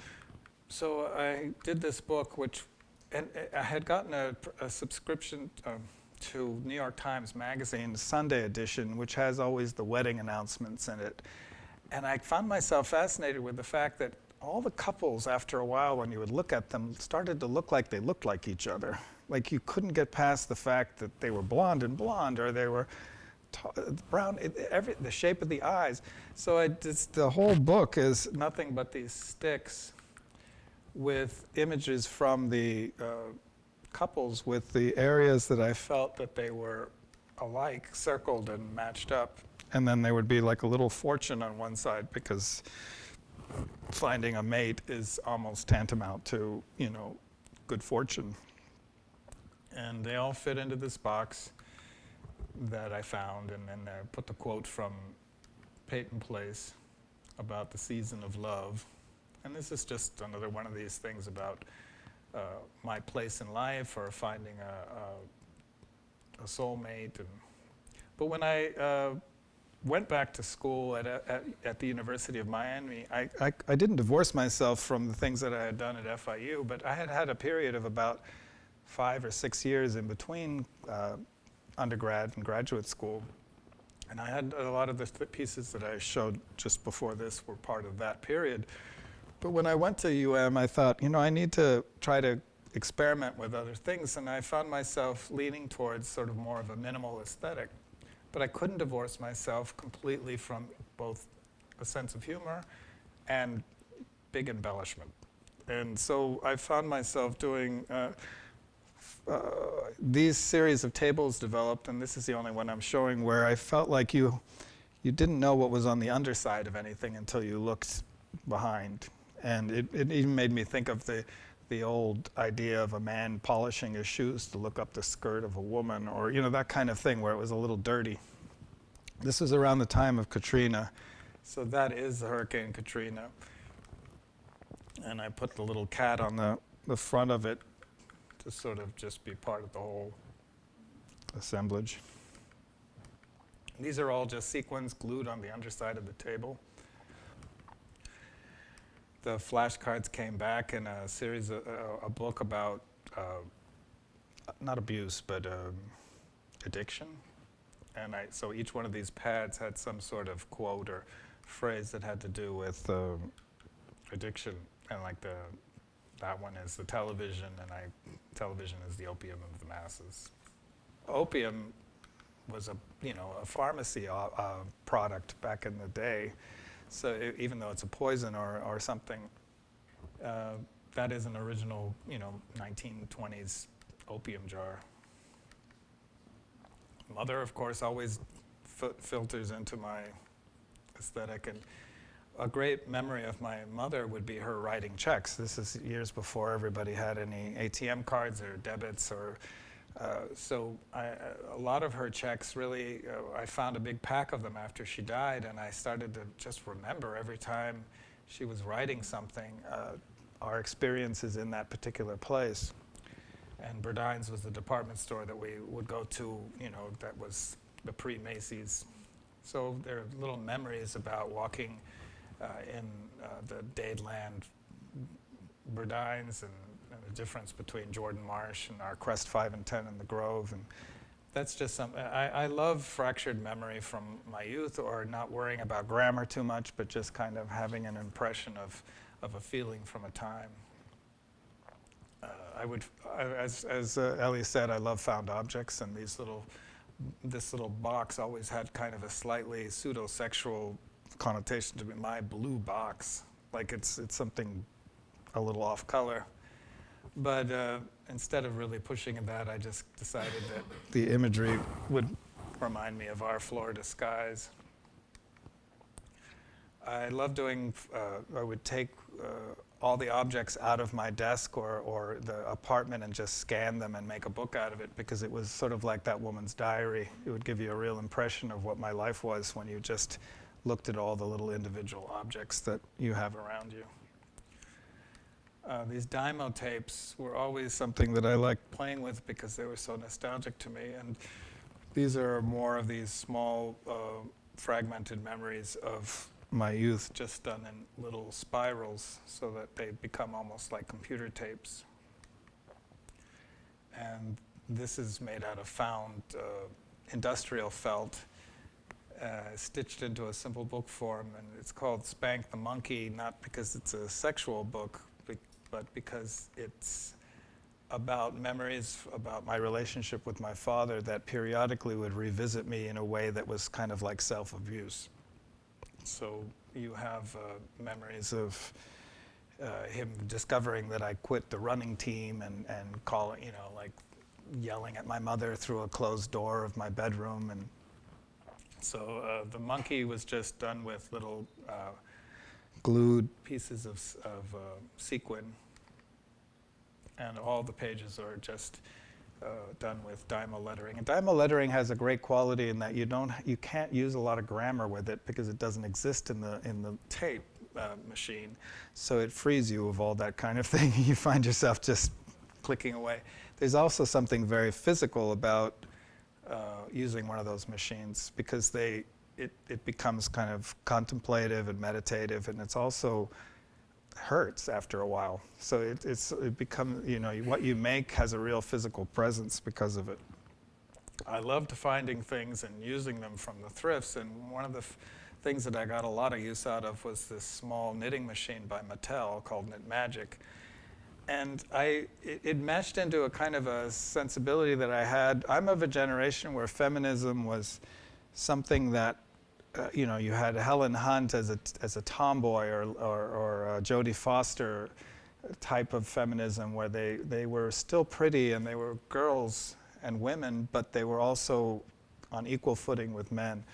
So I did this book, and I had gotten a subscription to New York Times Magazine, the Sunday edition, which has always the wedding announcements in it. And I found myself fascinated with the fact that all the couples, after a while, when you would look at them, started to look like they looked like each other. Like you couldn't get past the fact that they were blonde and blonde, or they were brown, the shape of the eyes. So the whole book is nothing but these sticks with images from the couples with the areas that I felt that they were alike, circled and matched up. And then there would be like a little fortune on one side, because finding a mate is almost tantamount to, good fortune. And they all fit into this box that I found, and then I put the quote from Peyton Place about the season of love. And this is just another one of these things about my place in life, or finding a soulmate. But when I went back to school at the University of Miami, I didn't divorce myself from the things that I had done at FIU, but I had had a period of about 5 or 6 years in between undergrad and graduate school. And I had a lot of the pieces that I showed just before this were part of that period. But when I went to UM, I thought, I need to try to experiment with other things, and I found myself leaning towards sort of more of a minimal aesthetic. But I couldn't divorce myself completely from both a sense of humor and big embellishment. And so I found myself doing these series of tables developed, and this is the only one I'm showing, where I felt like you didn't know what was on the underside of anything until you looked behind. And it even made me think of the old idea of a man polishing his shoes to look up the skirt of a woman, or that kind of thing, where it was a little dirty. This is around the time of Katrina, so that is Hurricane Katrina. And I put the little cat on the front of it to sort of just be part of the whole assemblage. These are all just sequins glued on the underside of the table. The flashcards came back in a series of a book about not abuse, but addiction. And so each one of these pads had some sort of quote or phrase that had to do with addiction. And like that one is the television, and television is the opium of the masses. Opium was a pharmacy product back in the day. So even though it's a poison or something, that is an original, 1920s opium jar. Mother, of course, always filters into my aesthetic. And a great memory of my mother would be her writing checks. This is years before everybody had any ATM cards or debits, or so a lot of her checks really, I found a big pack of them after she died, and I started to just remember every time she was writing something, our experiences in that particular place. And Burdine's was the department store that we would go to, that was the pre-Macy's. So there are little memories about walking in the Dadeland Burdine's, and the difference between Jordan Marsh and our Crest 5 and 10 in the Grove. And that's just something, I love fractured memory from my youth, or not worrying about grammar too much, but just kind of having an impression of a feeling from a time. As Ellie said, I love found objects, and this little box always had kind of a slightly pseudo-sexual connotation to me. My blue box, like it's something a little off color. But instead of really pushing that, I just decided that the imagery would remind me of our Florida skies. I love doing, I would take all the objects out of my desk or the apartment and just scan them and make a book out of it, because it was sort of like that woman's diary. It would give you a real impression of what my life was when you just looked at all the little individual objects that you have around you. These Dymo tapes were always something that I liked playing with because they were so nostalgic to me. And these are more of these small fragmented memories of my youth, just done in little spirals so that they become almost like computer tapes. And this is made out of found industrial felt, stitched into a simple book form, and it's called Spank the Monkey, not because it's a sexual book, but because it's about memories about my relationship with my father that periodically would revisit me in a way that was kind of like self-abuse. So you have memories of him discovering that I quit the running team and calling, like yelling at my mother through a closed door of my bedroom. And so the monkey was just done with little glued pieces of sequin, and all the pages are just done with Dymo lettering. And Dymo lettering has a great quality in that you can't use a lot of grammar with it because it doesn't exist in the tape machine. So it frees you of all that kind of thing. You find yourself just clicking away. There's also something very physical about using one of those machines, because it becomes kind of contemplative and meditative, and it's also hurts after a while. So it becomes, what you make has a real physical presence because of it. I loved finding things and using them from the thrifts, and one of the things that I got a lot of use out of was this small knitting machine by Mattel called Knit Magic. And it meshed into a kind of a sensibility that I had. I'm of a generation where feminism was something that, you had Helen Hunt as a tomboy, or Jodie Foster type of feminism, where they were still pretty and they were girls and women, but they were also on equal footing with men.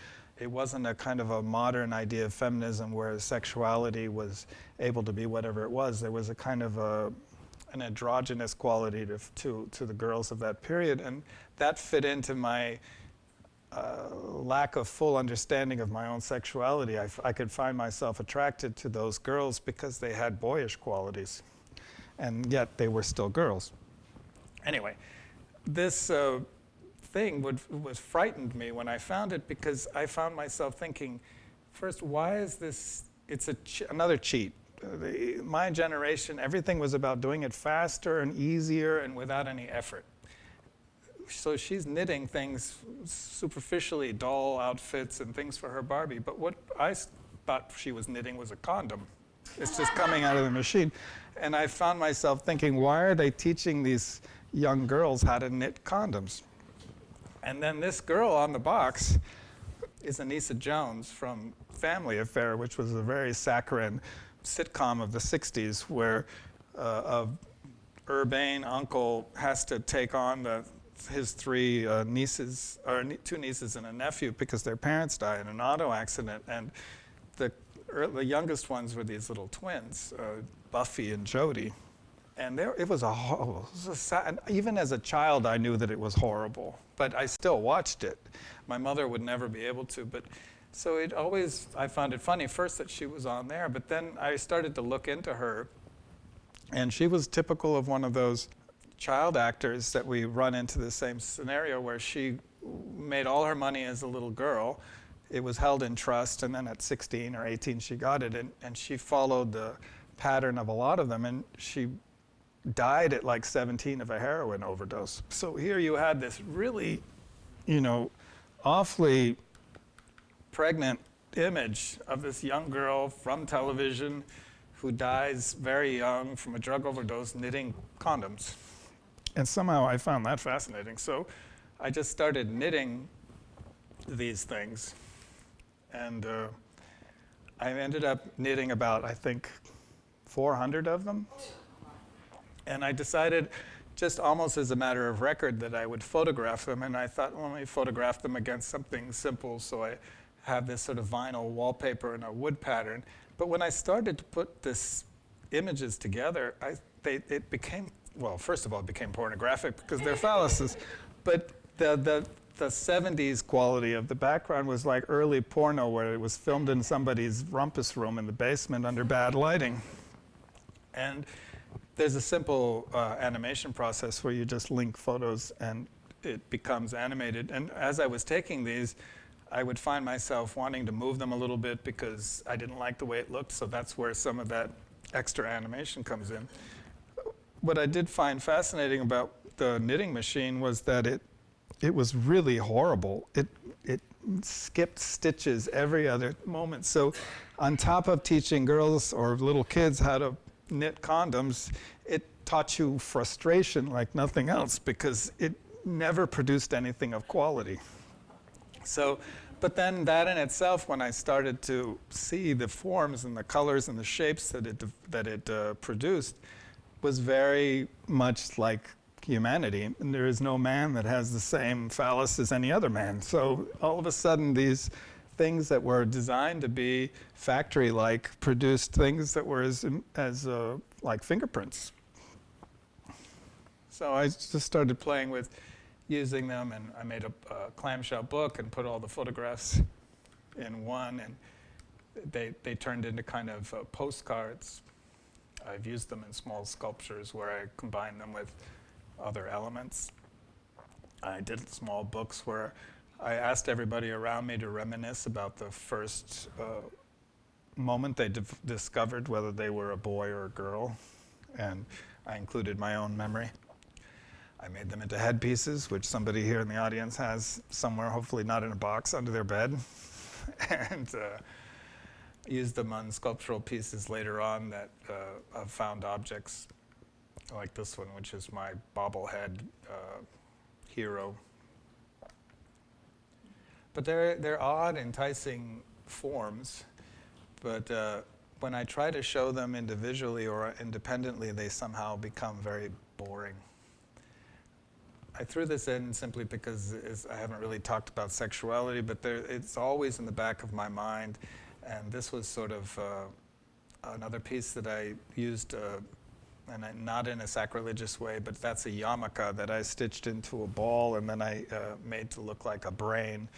It wasn't a kind of a modern idea of feminism where sexuality was able to be whatever it was. There was a kind of an androgynous quality to the girls of that period, and that fit into my lack of full understanding of my own sexuality. I could find myself attracted to those girls because they had boyish qualities, and yet they were still girls. Anyway, this thing was frightened me when I found it, because I found myself thinking, first, why is this? It's another cheat. My generation, everything was about doing it faster and easier and without any effort. So she's knitting things superficially, doll outfits and things for her Barbie. But what I thought she was knitting was a condom. It's just coming out of the machine. And I found myself thinking, why are they teaching these young girls how to knit condoms? And then this girl on the box is Jasper Johns from Family Affair, which was a very saccharine sitcom of the 60s, where a urbane uncle has to take on his three nieces, or two nieces and a nephew, because their parents die in an auto accident. And the youngest ones were these little twins, Buffy and Jody. And it was sad. Even as a child, I knew that it was horrible, but I still watched it. My mother would never be able to, but so I found it funny first that she was on there, but then I started to look into her, and she was typical of one of those child actors that we run into the same scenario, where she made all her money as a little girl. It was held in trust, and then at 16 or 18 she got it, and she followed the pattern of a lot of them, and she died at like 17 of a heroin overdose. So here you had this really, awfully pregnant image of this young girl from television who dies very young from a drug overdose knitting condoms. And somehow I found that fascinating. So I just started knitting these things. And I ended up knitting about, I think, 400 of them. And I decided, just almost as a matter of record, that I would photograph them. And I thought, well, let me photograph them against something simple. So I have this sort of vinyl wallpaper and a wood pattern. But when I started to put this images together, it became, well, first of all, it became pornographic because they're phalluses. But the 70s quality of the background was like early porno, where it was filmed in somebody's rumpus room in the basement under bad lighting. And there's a simple animation process where you just link photos and it becomes animated. And as I was taking these, I would find myself wanting to move them a little bit because I didn't like the way it looked, so that's where some of that extra animation comes in. What I did find fascinating about the knitting machine was that it was really horrible. It skipped stitches every other moment. So on top of teaching girls or little kids how to knit condoms, it taught you frustration like nothing else because it never produced anything of quality. So, but then that in itself, when I started to see the forms and the colors and the shapes that it produced, was very much like humanity. And there is no man that has the same phallus as any other man. So all of a sudden, these things that were designed to be factory-like produced things that were as like fingerprints. So I just started playing with using them, and I made a clamshell book and put all the photographs in one, and they turned into kind of postcards. I've used them in small sculptures where I combine them with other elements. I did small books where I asked everybody around me to reminisce about the first moment they discovered whether they were a boy or a girl, and I included my own memory. I made them into headpieces, which somebody here in the audience has somewhere, hopefully not in a box, under their bed, and used them on sculptural pieces later on that of found objects, like this one, which is my bobblehead hero. But they're odd, enticing forms, but when I try to show them individually or independently, they somehow become very boring. I threw this in simply because I haven't really talked about sexuality, but it's always in the back of my mind. And this was sort of another piece that I used, and not in a sacrilegious way, but that's a yarmulke that I stitched into a ball and then I made to look like a brain.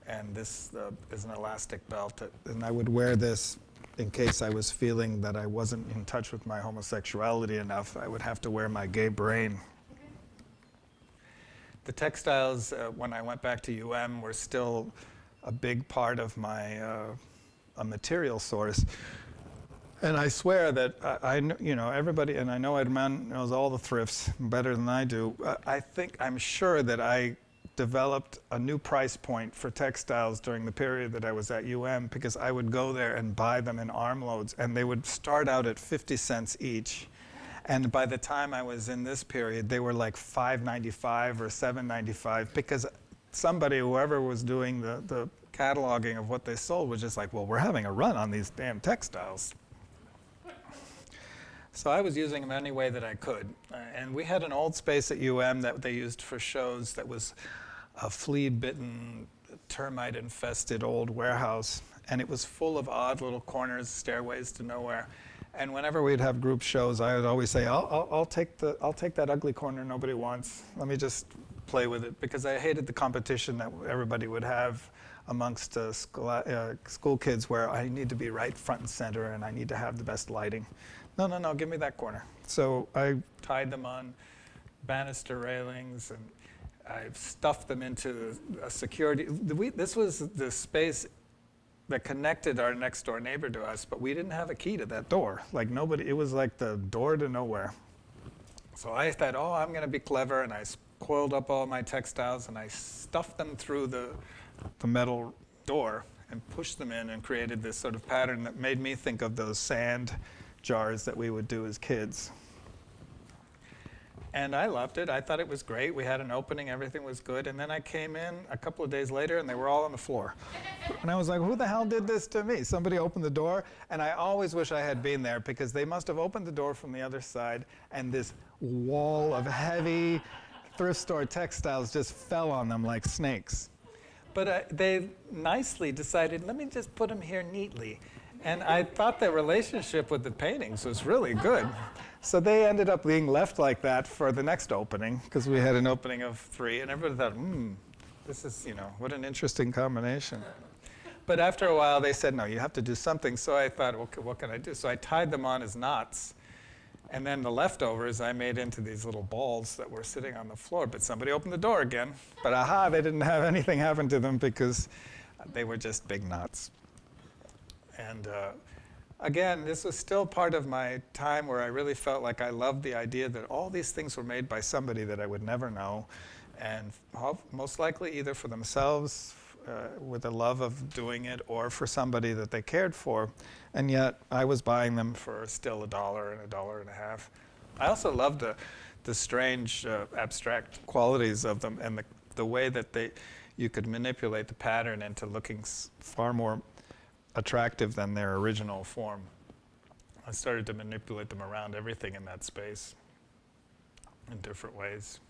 And this is an elastic belt, and I would wear this in case I was feeling that I wasn't in touch with my homosexuality enough. I would have to wear my gay brain. The textiles, when I went back to UM, were still a big part of my a material source. And I swear that everybody, and I know Edmund knows all the thrifts better than I do. I'm sure that I developed a new price point for textiles during the period that I was at UM, because I would go there and buy them in armloads, and they would start out at 50 cents each. And by the time I was in this period, they were like $5.95 or $7.95, because somebody, whoever was doing the cataloging of what they sold, was just like, well, we're having a run on these damn textiles. So I was using them any way that I could. And we had an old space at UM that they used for shows that was a flea-bitten, termite-infested old warehouse. And it was full of odd little corners, stairways to nowhere. And whenever we'd have group shows, I would always say, I'll take that ugly corner nobody wants. Let me just play with it, because I hated the competition that everybody would have amongst school kids, where I need to be right front and center and I need to have the best lighting. No, give me that corner. So I tied them on banister railings, and I stuffed them into a security. This was the space that connected our next door neighbor to us, but we didn't have a key to that door. Like nobody, it was like the door to nowhere. So I thought, I'm gonna be clever, and I coiled up all my textiles and I stuffed them through the metal door and pushed them in, and created this sort of pattern that made me think of those sand jars that we would do as kids. And I loved it. I thought it was great. We had an opening, everything was good. And then I came in a couple of days later and they were all on the floor. And I was like, who the hell did this to me? Somebody opened the door. And I always wish I had been there because they must have opened the door from the other side and this wall of heavy thrift store textiles just fell on them like snakes. But they nicely decided, let me just put them here neatly. And I thought their relationship with the paintings was really good. So they ended up being left like that for the next opening, because we had an opening of 3, and everybody thought, this is, what an interesting combination. But after a while, they said, no, you have to do something. So I thought, okay, what can I do? So I tied them on as knots, and then the leftovers I made into these little balls that were sitting on the floor. But somebody opened the door again. But aha, they didn't have anything happen to them because they were just big knots. And again, this was still part of my time where I really felt like I loved the idea that all these things were made by somebody that I would never know, and most likely either for themselves with a love of doing it, or for somebody that they cared for, and yet I was buying them for still $1 and $1.50. I also loved the strange abstract qualities of them, and the way that you could manipulate the pattern into looking far more attractive than their original form. I started to manipulate them around everything in that space in different ways.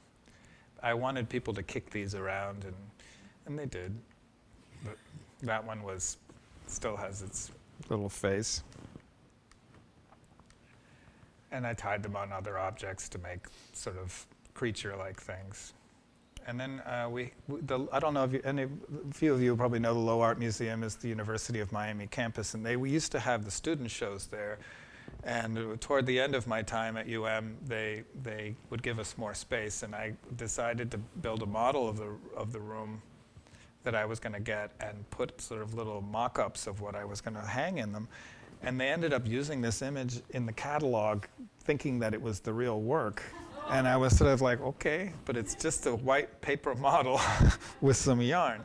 I wanted people to kick these around, and they did. But that one still has its little face. And I tied them on other objects to make sort of creature-like things. And then I don't know if a few of you probably know the Low Art Museum is the University of Miami campus, and we used to have the student shows there. And toward the end of my time at UM, they would give us more space, and I decided to build a model of the room that I was going to get and put sort of little mock-ups of what I was going to hang in them. And they ended up using this image in the catalog, thinking that it was the real work. And I was sort of like, okay, but it's just a white paper model with some yarn.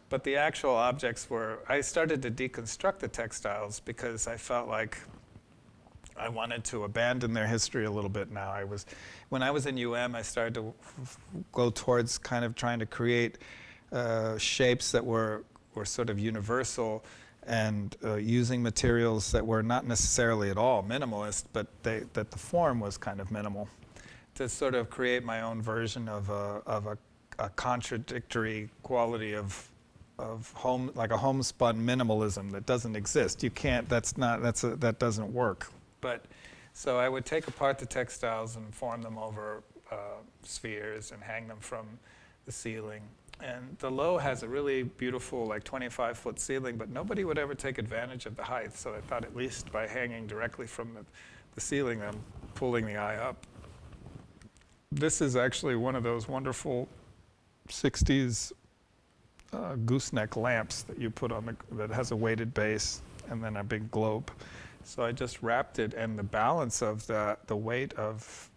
But the actual objects I started to deconstruct the textiles because I felt like I wanted to abandon their history a little bit now. When I was in UM, I started to go towards kind of trying to create shapes that were sort of universal, and using materials that were not necessarily at all minimalist, but that the form was kind of minimal, to sort of create my own version of a contradictory quality of like a homespun minimalism that doesn't exist. You can't. That doesn't work. But so I would take apart the textiles and form them over spheres and hang them from the ceiling. And the Low has a really beautiful, like 25-foot ceiling, but nobody would ever take advantage of the height. So I thought at least by hanging directly from the ceiling, I'm pulling the eye up. This is actually one of those wonderful 60s gooseneck lamps that you put on that has a weighted base and then a big globe. So I just wrapped it, and the balance of the weight of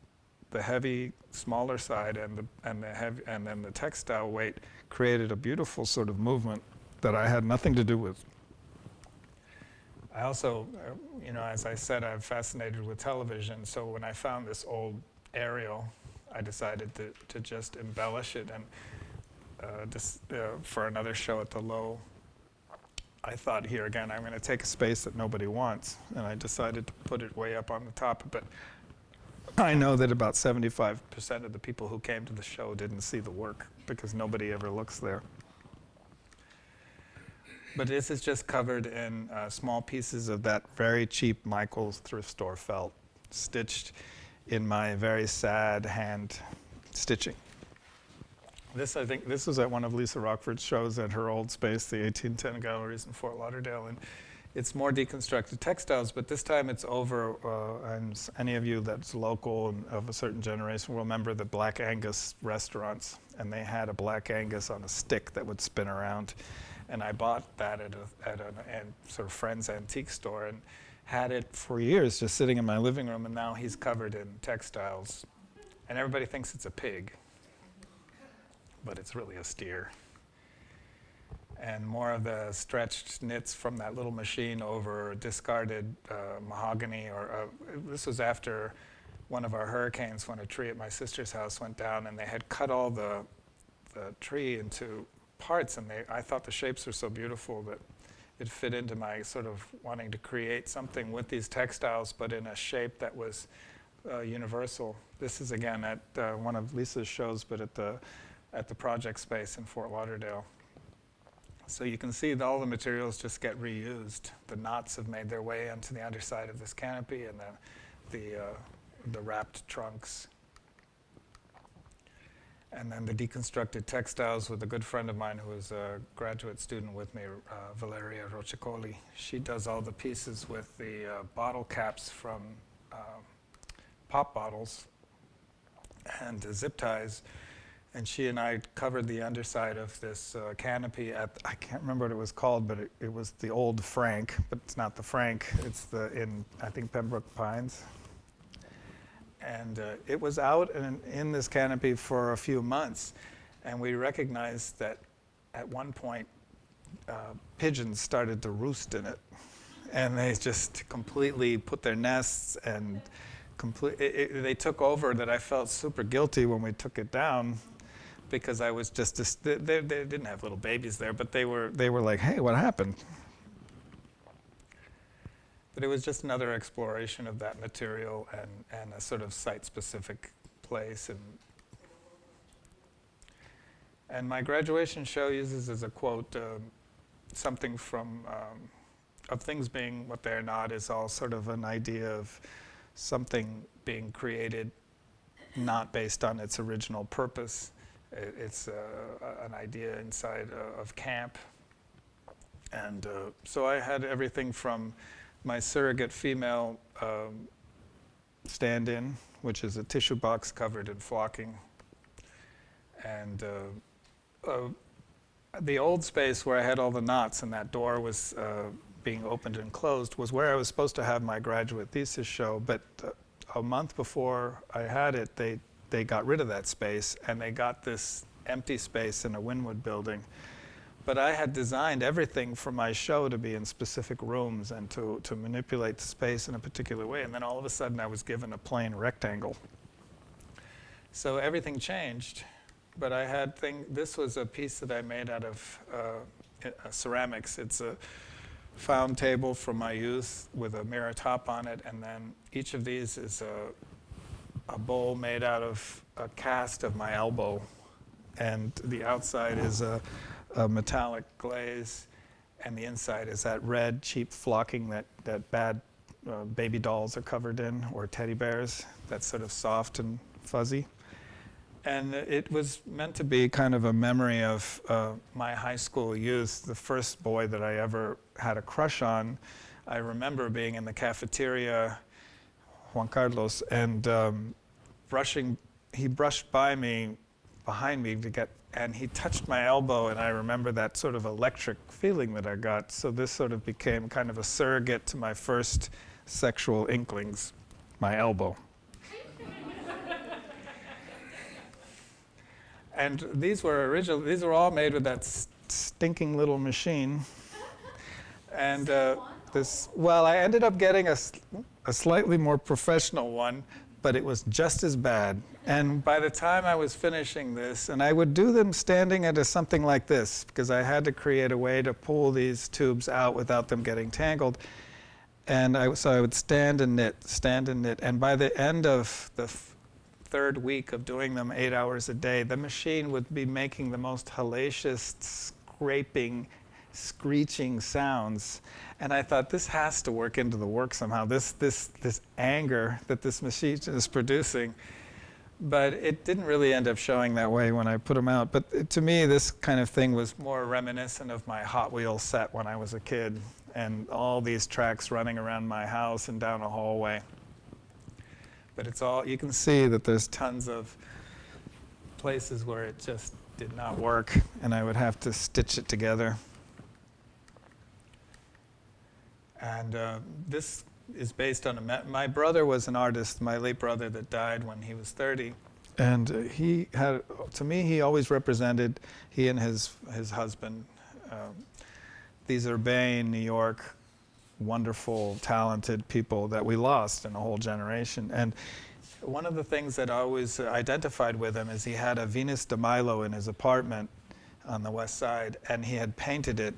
the heavy, smaller side and then the textile weight created a beautiful sort of movement that I had nothing to do with. I also, as I said, I'm fascinated with television. So when I found this old aerial, I decided to just embellish it, and for another show at the Low, I thought, here again, I'm going to take a space that nobody wants, and I decided to put it way up on the top. But I know that about 75% of the people who came to the show didn't see the work because nobody ever looks there. But this is just covered in small pieces of that very cheap Michael's thrift store felt, stitched in my very sad hand stitching. I think this was at one of Lisa Rockford's shows at her old space, the 1810 Galleries in Fort Lauderdale. And it's more deconstructed textiles, but this time it's over, and any of you that's local and of a certain generation will remember the Black Angus restaurants, and they had a Black Angus on a stick that would spin around. And I bought that at a sort of friend's antique store and had it for years just sitting in my living room, and now he's covered in textiles. And everybody thinks it's a pig, but it's really a steer. And more of the stretched knits from that little machine over discarded mahogany, this was after one of our hurricanes when a tree at my sister's house went down, and they had cut all the tree into parts, and I thought the shapes were so beautiful that it fit into my sort of wanting to create something with these textiles, but in a shape that was universal. This is again at one of Lisa's shows, but at the project space in Fort Lauderdale. So you can see that all the materials just get reused. The knots have made their way onto the underside of this canopy, and the wrapped trunks. And then the deconstructed textiles with a good friend of mine who is a graduate student with me, Valeria Rocicoli. She does all the pieces with the bottle caps from pop bottles and the zip ties. And she and I covered the underside of this canopy at, I can't remember what it was called, but it was the old Frank, but it's not the Frank, it's in, I think, Pembroke Pines. And it was out in this canopy for a few months, and we recognized that at one point pigeons started to roost in it, and they just completely put their nests and they took over. That I felt super guilty when we took it down, because I was just they didn't have little babies there, but they were like, hey, what happened? But it was just another exploration of that material and a sort of site-specific place. And my graduation show uses as a quote something from, of things being what they're not is all sort of an idea of something being created not based on its original purpose. It's an idea inside of camp. And so I had everything from my surrogate female stand-in, which is a tissue box covered in flocking. And the old space where I had all the knots and that door was being opened and closed was where I was supposed to have my graduate thesis show, but a month before I had it, they got rid of that space, and they got this empty space in a Wynwood building. But I had designed everything for my show to be in specific rooms and to manipulate the space in a particular way. And then all of a sudden I was given a plain rectangle. So everything changed. But I had this was a piece that I made out of ceramics. It's a found table from my youth with a mirror top on it. And then each of these is a bowl made out of a cast of my elbow. And the outside is a metallic glaze, and the inside is that red, cheap flocking that bad baby dolls are covered in, or teddy bears, that's sort of soft and fuzzy. And it was meant to be kind of a memory of my high school youth. The first boy that I ever had a crush on, I remember being in the cafeteria, Juan Carlos, and he brushed by me, behind me and he touched my elbow, and I remember that sort of electric feeling that I got. So this sort of became kind of a surrogate to my first sexual inklings, my elbow. And these were all made with that stinking little machine. And I ended up getting a slightly more professional one, but it was just as bad. And by the time I was finishing this, and I would do them standing at something like this, because I had to create a way to pull these tubes out without them getting tangled. And so I would stand and knit, and by the end of the third week of doing them 8 hours a day, the machine would be making the most hellacious, scraping, screeching sounds. And I thought, this has to work into the work somehow, this anger that this machine is producing. But it didn't really end up showing that way when I put them out. But to me, this kind of thing was more reminiscent of my Hot Wheels set when I was a kid, and all these tracks running around my house and down a hallway. But it's all, you can see that there's tons of places where it just did not work, and I would have to stitch it together. And this is based on my brother was an artist, my late brother that died when he was 30. And he had, to me, he always represented, he and his husband, these urbane, New York, wonderful, talented people that we lost in a whole generation. And one of the things that I always identified with him is he had a Venus de Milo in his apartment on the west side, and he had painted it,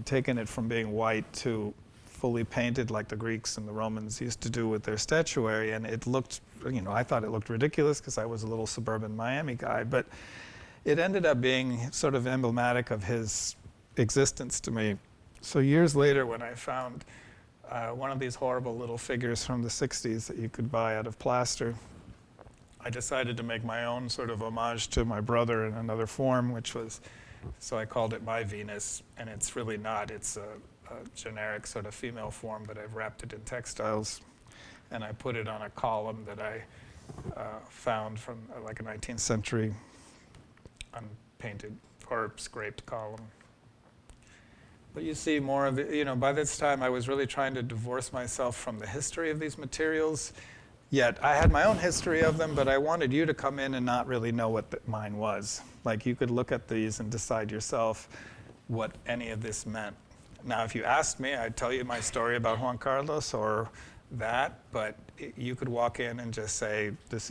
taken it from being white to fully painted like the Greeks and the Romans used to do with their statuary, and it looked, I thought it looked ridiculous because I was a little suburban Miami guy, but it ended up being sort of emblematic of his existence to me. So years later, when I found one of these horrible little figures from the 60s that you could buy out of plaster, I decided to make my own sort of homage to my brother in another form, so I called it My Venus, and it's really not. It's a generic sort of female form, but I've wrapped it in textiles, and I put it on a column that I found from like a 19th century unpainted or scraped column. But you see more of it, by this time I was really trying to divorce myself from the history of these materials. Yet I had my own history of them, but I wanted you to come in and not really know what mine was. Like you could look at these and decide yourself what any of this meant. Now, if you asked me, I'd tell you my story about Juan Carlos or that, but you could walk in and just say, this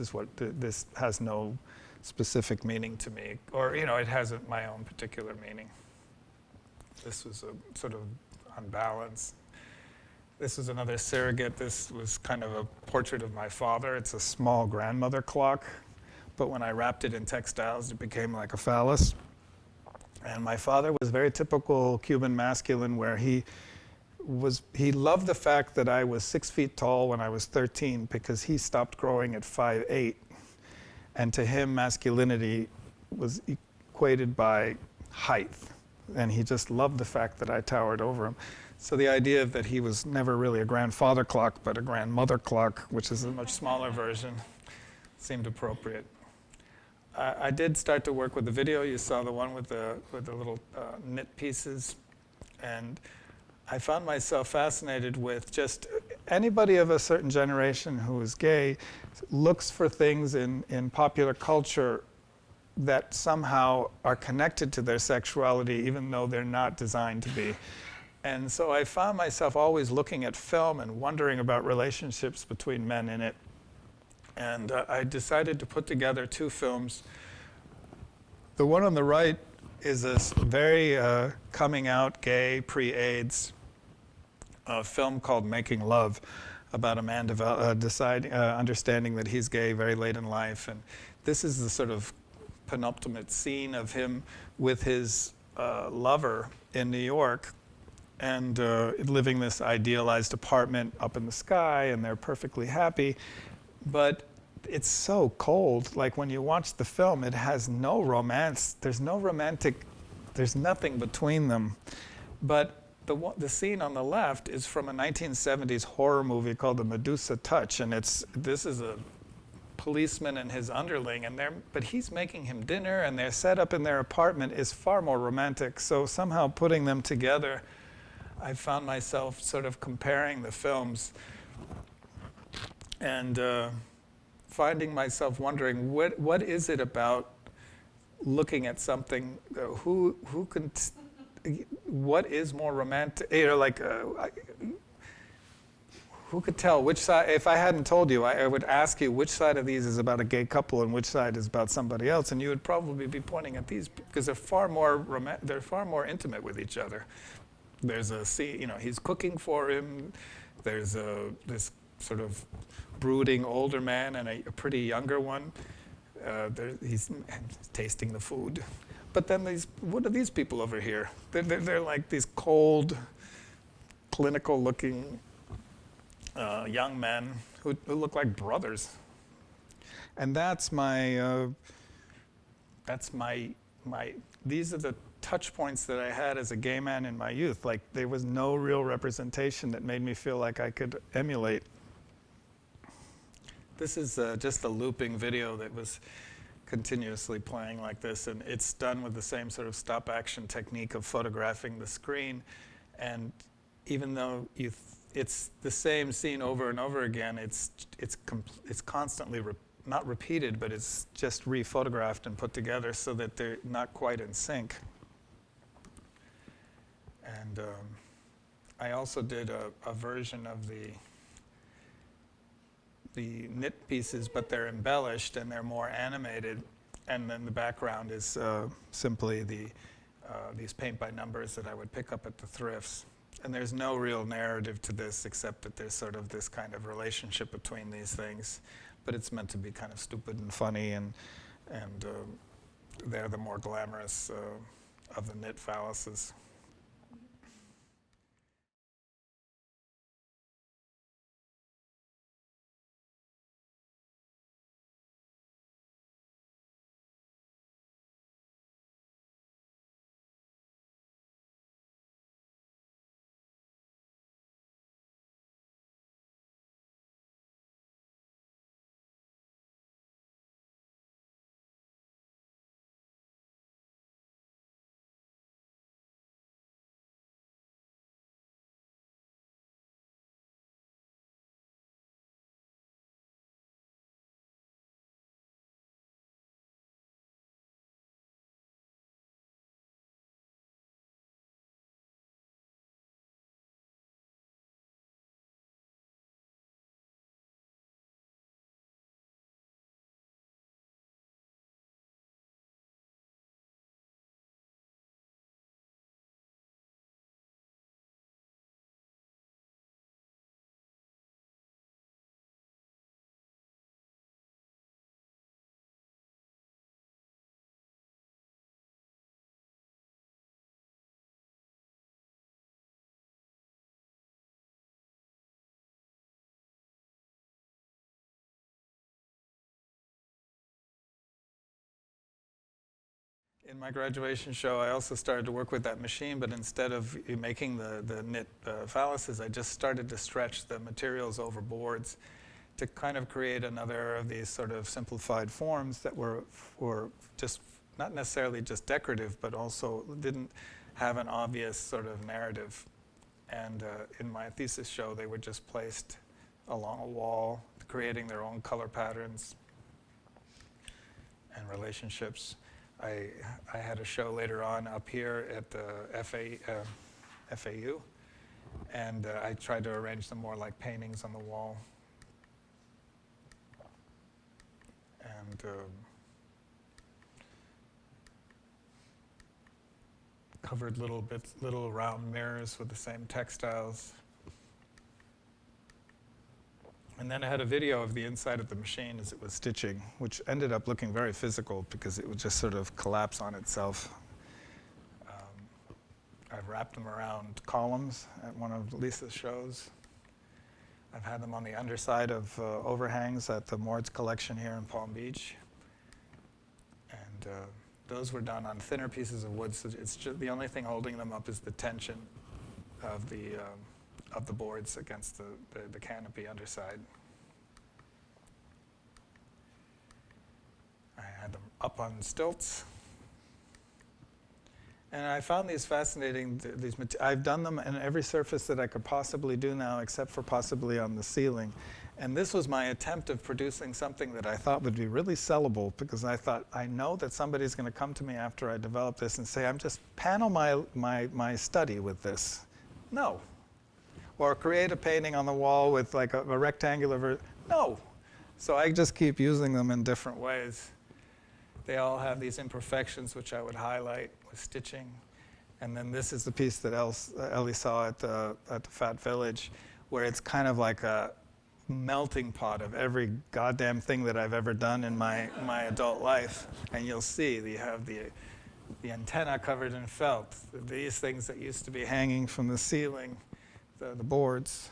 has no specific meaning to me, or, it has my own particular meaning. This was a sort of unbalanced. This is another surrogate. This was kind of a portrait of my father. It's a small grandmother clock, but when I wrapped it in textiles, it became like a phallus. And my father was very typical Cuban masculine, where he loved the fact that I was 6 feet tall when I was 13 because he stopped growing at 5'8". And to him, masculinity was equated by height. And he just loved the fact that I towered over him. So the idea that he was never really a grandfather clock, but a grandmother clock, which is a much smaller version, seemed appropriate. I did start to work with the video. You saw the one with the little knit pieces. And I found myself fascinated with just anybody of a certain generation who is gay looks for things in popular culture that somehow are connected to their sexuality, even though they're not designed to be. And so I found myself always looking at film and wondering about relationships between men in it. And I decided to put together 2 films. The one on the right is a very coming out gay, pre-AIDS film called Making Love, about a man understanding that he's gay very late in life. And this is the sort of penultimate scene of him with his lover in New York, and living this idealized apartment up in the sky, and they're perfectly happy. But it's so cold. Like when you watch the film, it has no romance. There's no romantic, there's nothing between them. But the scene on the left is from a 1970s horror movie called The Medusa Touch, and this is a policeman and his underling, but he's making him dinner, and their setup in their apartment is far more romantic. So somehow putting them together, I found myself sort of comparing the films and finding myself wondering what is it about looking at something, what is more romantic, who could tell which side? If I hadn't told you, I would ask you which side of these is about a gay couple and which side is about somebody else, and you would probably be pointing at these because they're far more intimate with each other. There's a scene, he's cooking for him. There's this sort of brooding older man and a pretty younger one. He's tasting the food. But then what are these people over here? They're like these cold, clinical-looking young men who look like brothers. And that's these are the touch points that I had as a gay man in my youth. Like there was no real representation that made me feel like I could emulate. This is just a looping video that was continuously playing like this, and it's done with the same sort of stop action technique of photographing the screen. And even though it's the same scene over and over again, it's constantly not repeated, but it's just re-photographed and put together so that they're not quite in sync. And I also did a version of the knit pieces, but they're embellished and they're more animated. And then the background is simply these paint by numbers that I would pick up at the thrifts. And there's no real narrative to this except that there's sort of this kind of relationship between these things. But it's meant to be kind of stupid and funny, and they're the more glamorous of the knit phalluses. In my graduation show, I also started to work with that machine, but instead of making the knit phalluses, I just started to stretch the materials over boards to kind of create another of these sort of simplified forms that were just not necessarily just decorative, but also didn't have an obvious sort of narrative. And in my thesis show, they were just placed along a wall, creating their own color patterns and relationships. I had a show later on up here at the FAU, and I tried to arrange them more like paintings on the wall. And covered little round mirrors with the same textiles. And then I had a video of the inside of the machine as it was stitching, which ended up looking very physical because it would just sort of collapse on itself. I've wrapped them around columns at one of Lisa's shows. I've had them on the underside of overhangs at the Mord's collection here in Palm Beach. And those were done on thinner pieces of wood, so it's just, the only thing holding them up is the tension of the boards against the canopy underside. I had them up on stilts. And I found these fascinating. I've done them in every surface that I could possibly do now, except for possibly on the ceiling. And this was my attempt of producing something that I thought would be really sellable, because I thought, I know that somebody's going to come to me after I develop this and say, I'm just panel my study with this. No. Or create a painting on the wall with like a rectangular no. So I just keep using them in different ways. They all have these imperfections, which I would highlight with stitching. And then this is the piece that Ellie saw at the Fat Village, where it's kind of like a melting pot of every goddamn thing that I've ever done in my adult life. And you'll see you have the antenna covered in felt, these things that used to be hanging from the ceiling, the boards,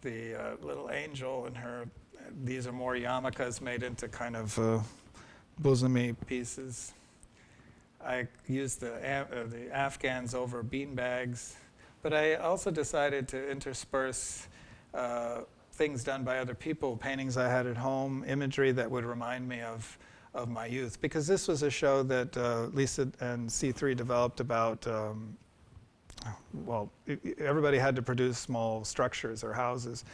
the little angel and her. These are more yarmulkes made into kind of bosomy pieces. I used the Afghans over bean bags, but I also decided to intersperse things done by other people, paintings I had at home, imagery that would remind me of my youth, because this was a show that Lisa and C3 developed about everybody had to produce small structures or houses.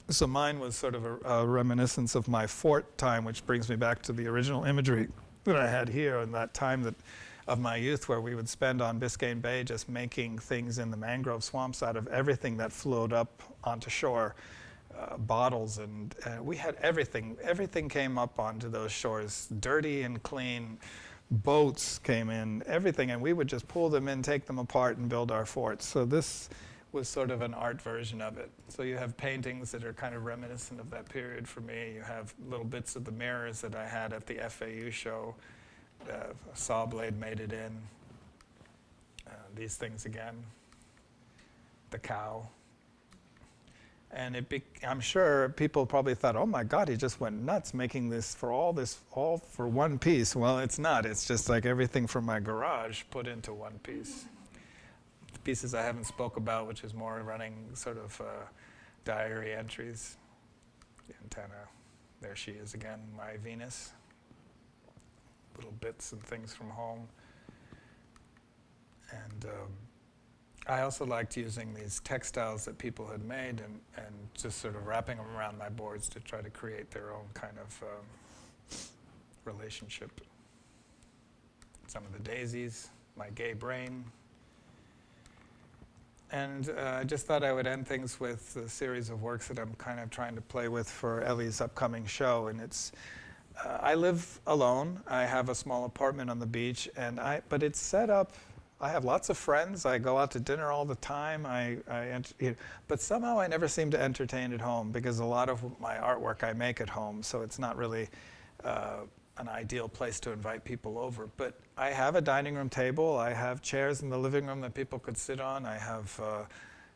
So mine was sort of a reminiscence of my fort time, which brings me back to the original imagery that I had here, and that time of my youth where we would spend on Biscayne Bay just making things in the mangrove swamps out of everything that flowed up onto shore. bottles, and we had everything. Everything came up onto those shores, dirty and clean. Boats came in, everything, and we would just pull them in, take them apart, and build our forts. So this was sort of an art version of it. So you have paintings that are kind of reminiscent of that period for me. You have little bits of the mirrors that I had at the FAU show. A saw blade made it in. These things again. The cow. And I'm sure people probably thought, oh my God, he just went nuts making this all for one piece. Well, it's not. It's just like everything from my garage put into one piece. The pieces I haven't spoke about, which is more running sort of diary entries. The antenna. There she is again, my Venus. Little bits and things from home. And I also liked using these textiles that people had made and just sort of wrapping them around my boards to try to create their own kind of relationship. Some of the daisies, my gay brain. And I just thought I would end things with a series of works that I'm kind of trying to play with for Ellie's upcoming show. And it's, I live alone. I have a small apartment on the beach, but it's set up. I have lots of friends. I go out to dinner all the time. But somehow I never seem to entertain at home because a lot of my artwork I make at home, so it's not really an ideal place to invite people over. But I have a dining room table. I have chairs in the living room that people could sit on. I have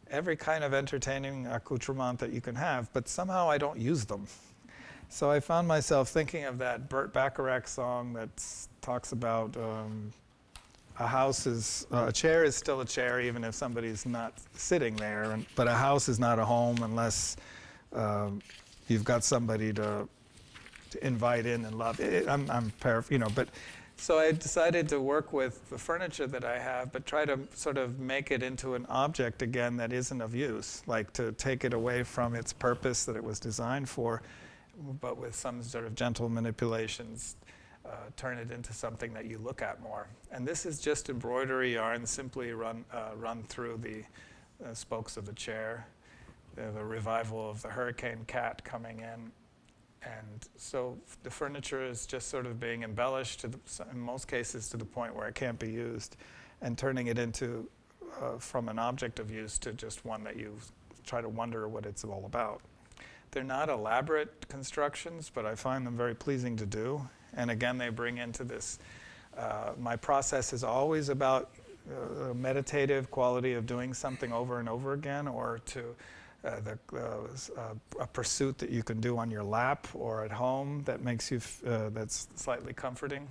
every kind of entertaining accoutrement that you can have, but somehow I don't use them. So I found myself thinking of that Burt Bacharach song that talks about a chair is still a chair even if somebody's not sitting there, but a house is not a home unless you've got somebody to invite in and love. I'm paraphrasing, but so I decided to work with the furniture that I have, but try to sort of make it into an object again that isn't of use, like to take it away from its purpose that it was designed for, but with some sort of gentle manipulations. Turn it into something that you look at more. And this is just embroidery yarn simply run through the spokes of the chair. The revival of the hurricane cat coming in. And so the furniture is just sort of being embellished, in most cases to the point where it can't be used, and turning it into, from an object of use to just one that you try to wonder what it's all about. They're not elaborate constructions, but I find them very pleasing to do. And again, they bring into this, my process is always about meditative quality of doing something over and over again, or to a pursuit that you can do on your lap or at home that makes you, that's slightly comforting.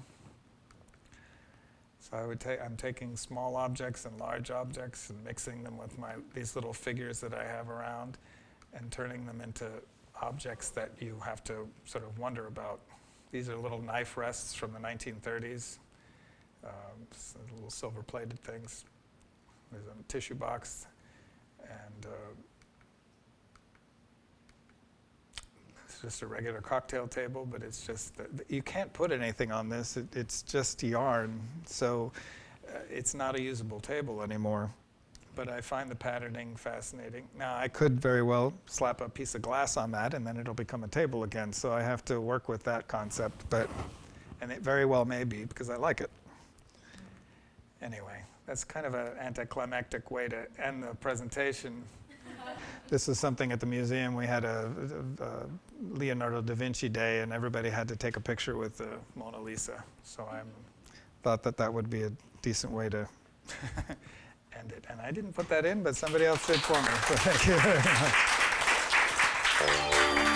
So I'm taking small objects and large objects and mixing them with these little figures that I have around and turning them into objects that you have to sort of wonder about. These are little knife rests from the 1930s, little silver-plated things. There's a tissue box, and it's just a regular cocktail table, but it's just, you can't put anything on this. It's just yarn, so it's not a usable table anymore. But I find the patterning fascinating. Now, I could very well slap a piece of glass on that, and then it'll become a table again. So I have to work with that concept, and it very well may be, because I like it. Anyway, that's kind of an anticlimactic way to end the presentation. This is something at the museum. We had a Leonardo da Vinci Day, and everybody had to take a picture with the Mona Lisa. So I thought that would be a decent way to end it. And I didn't put that in, but somebody else did for me. So thank you very much.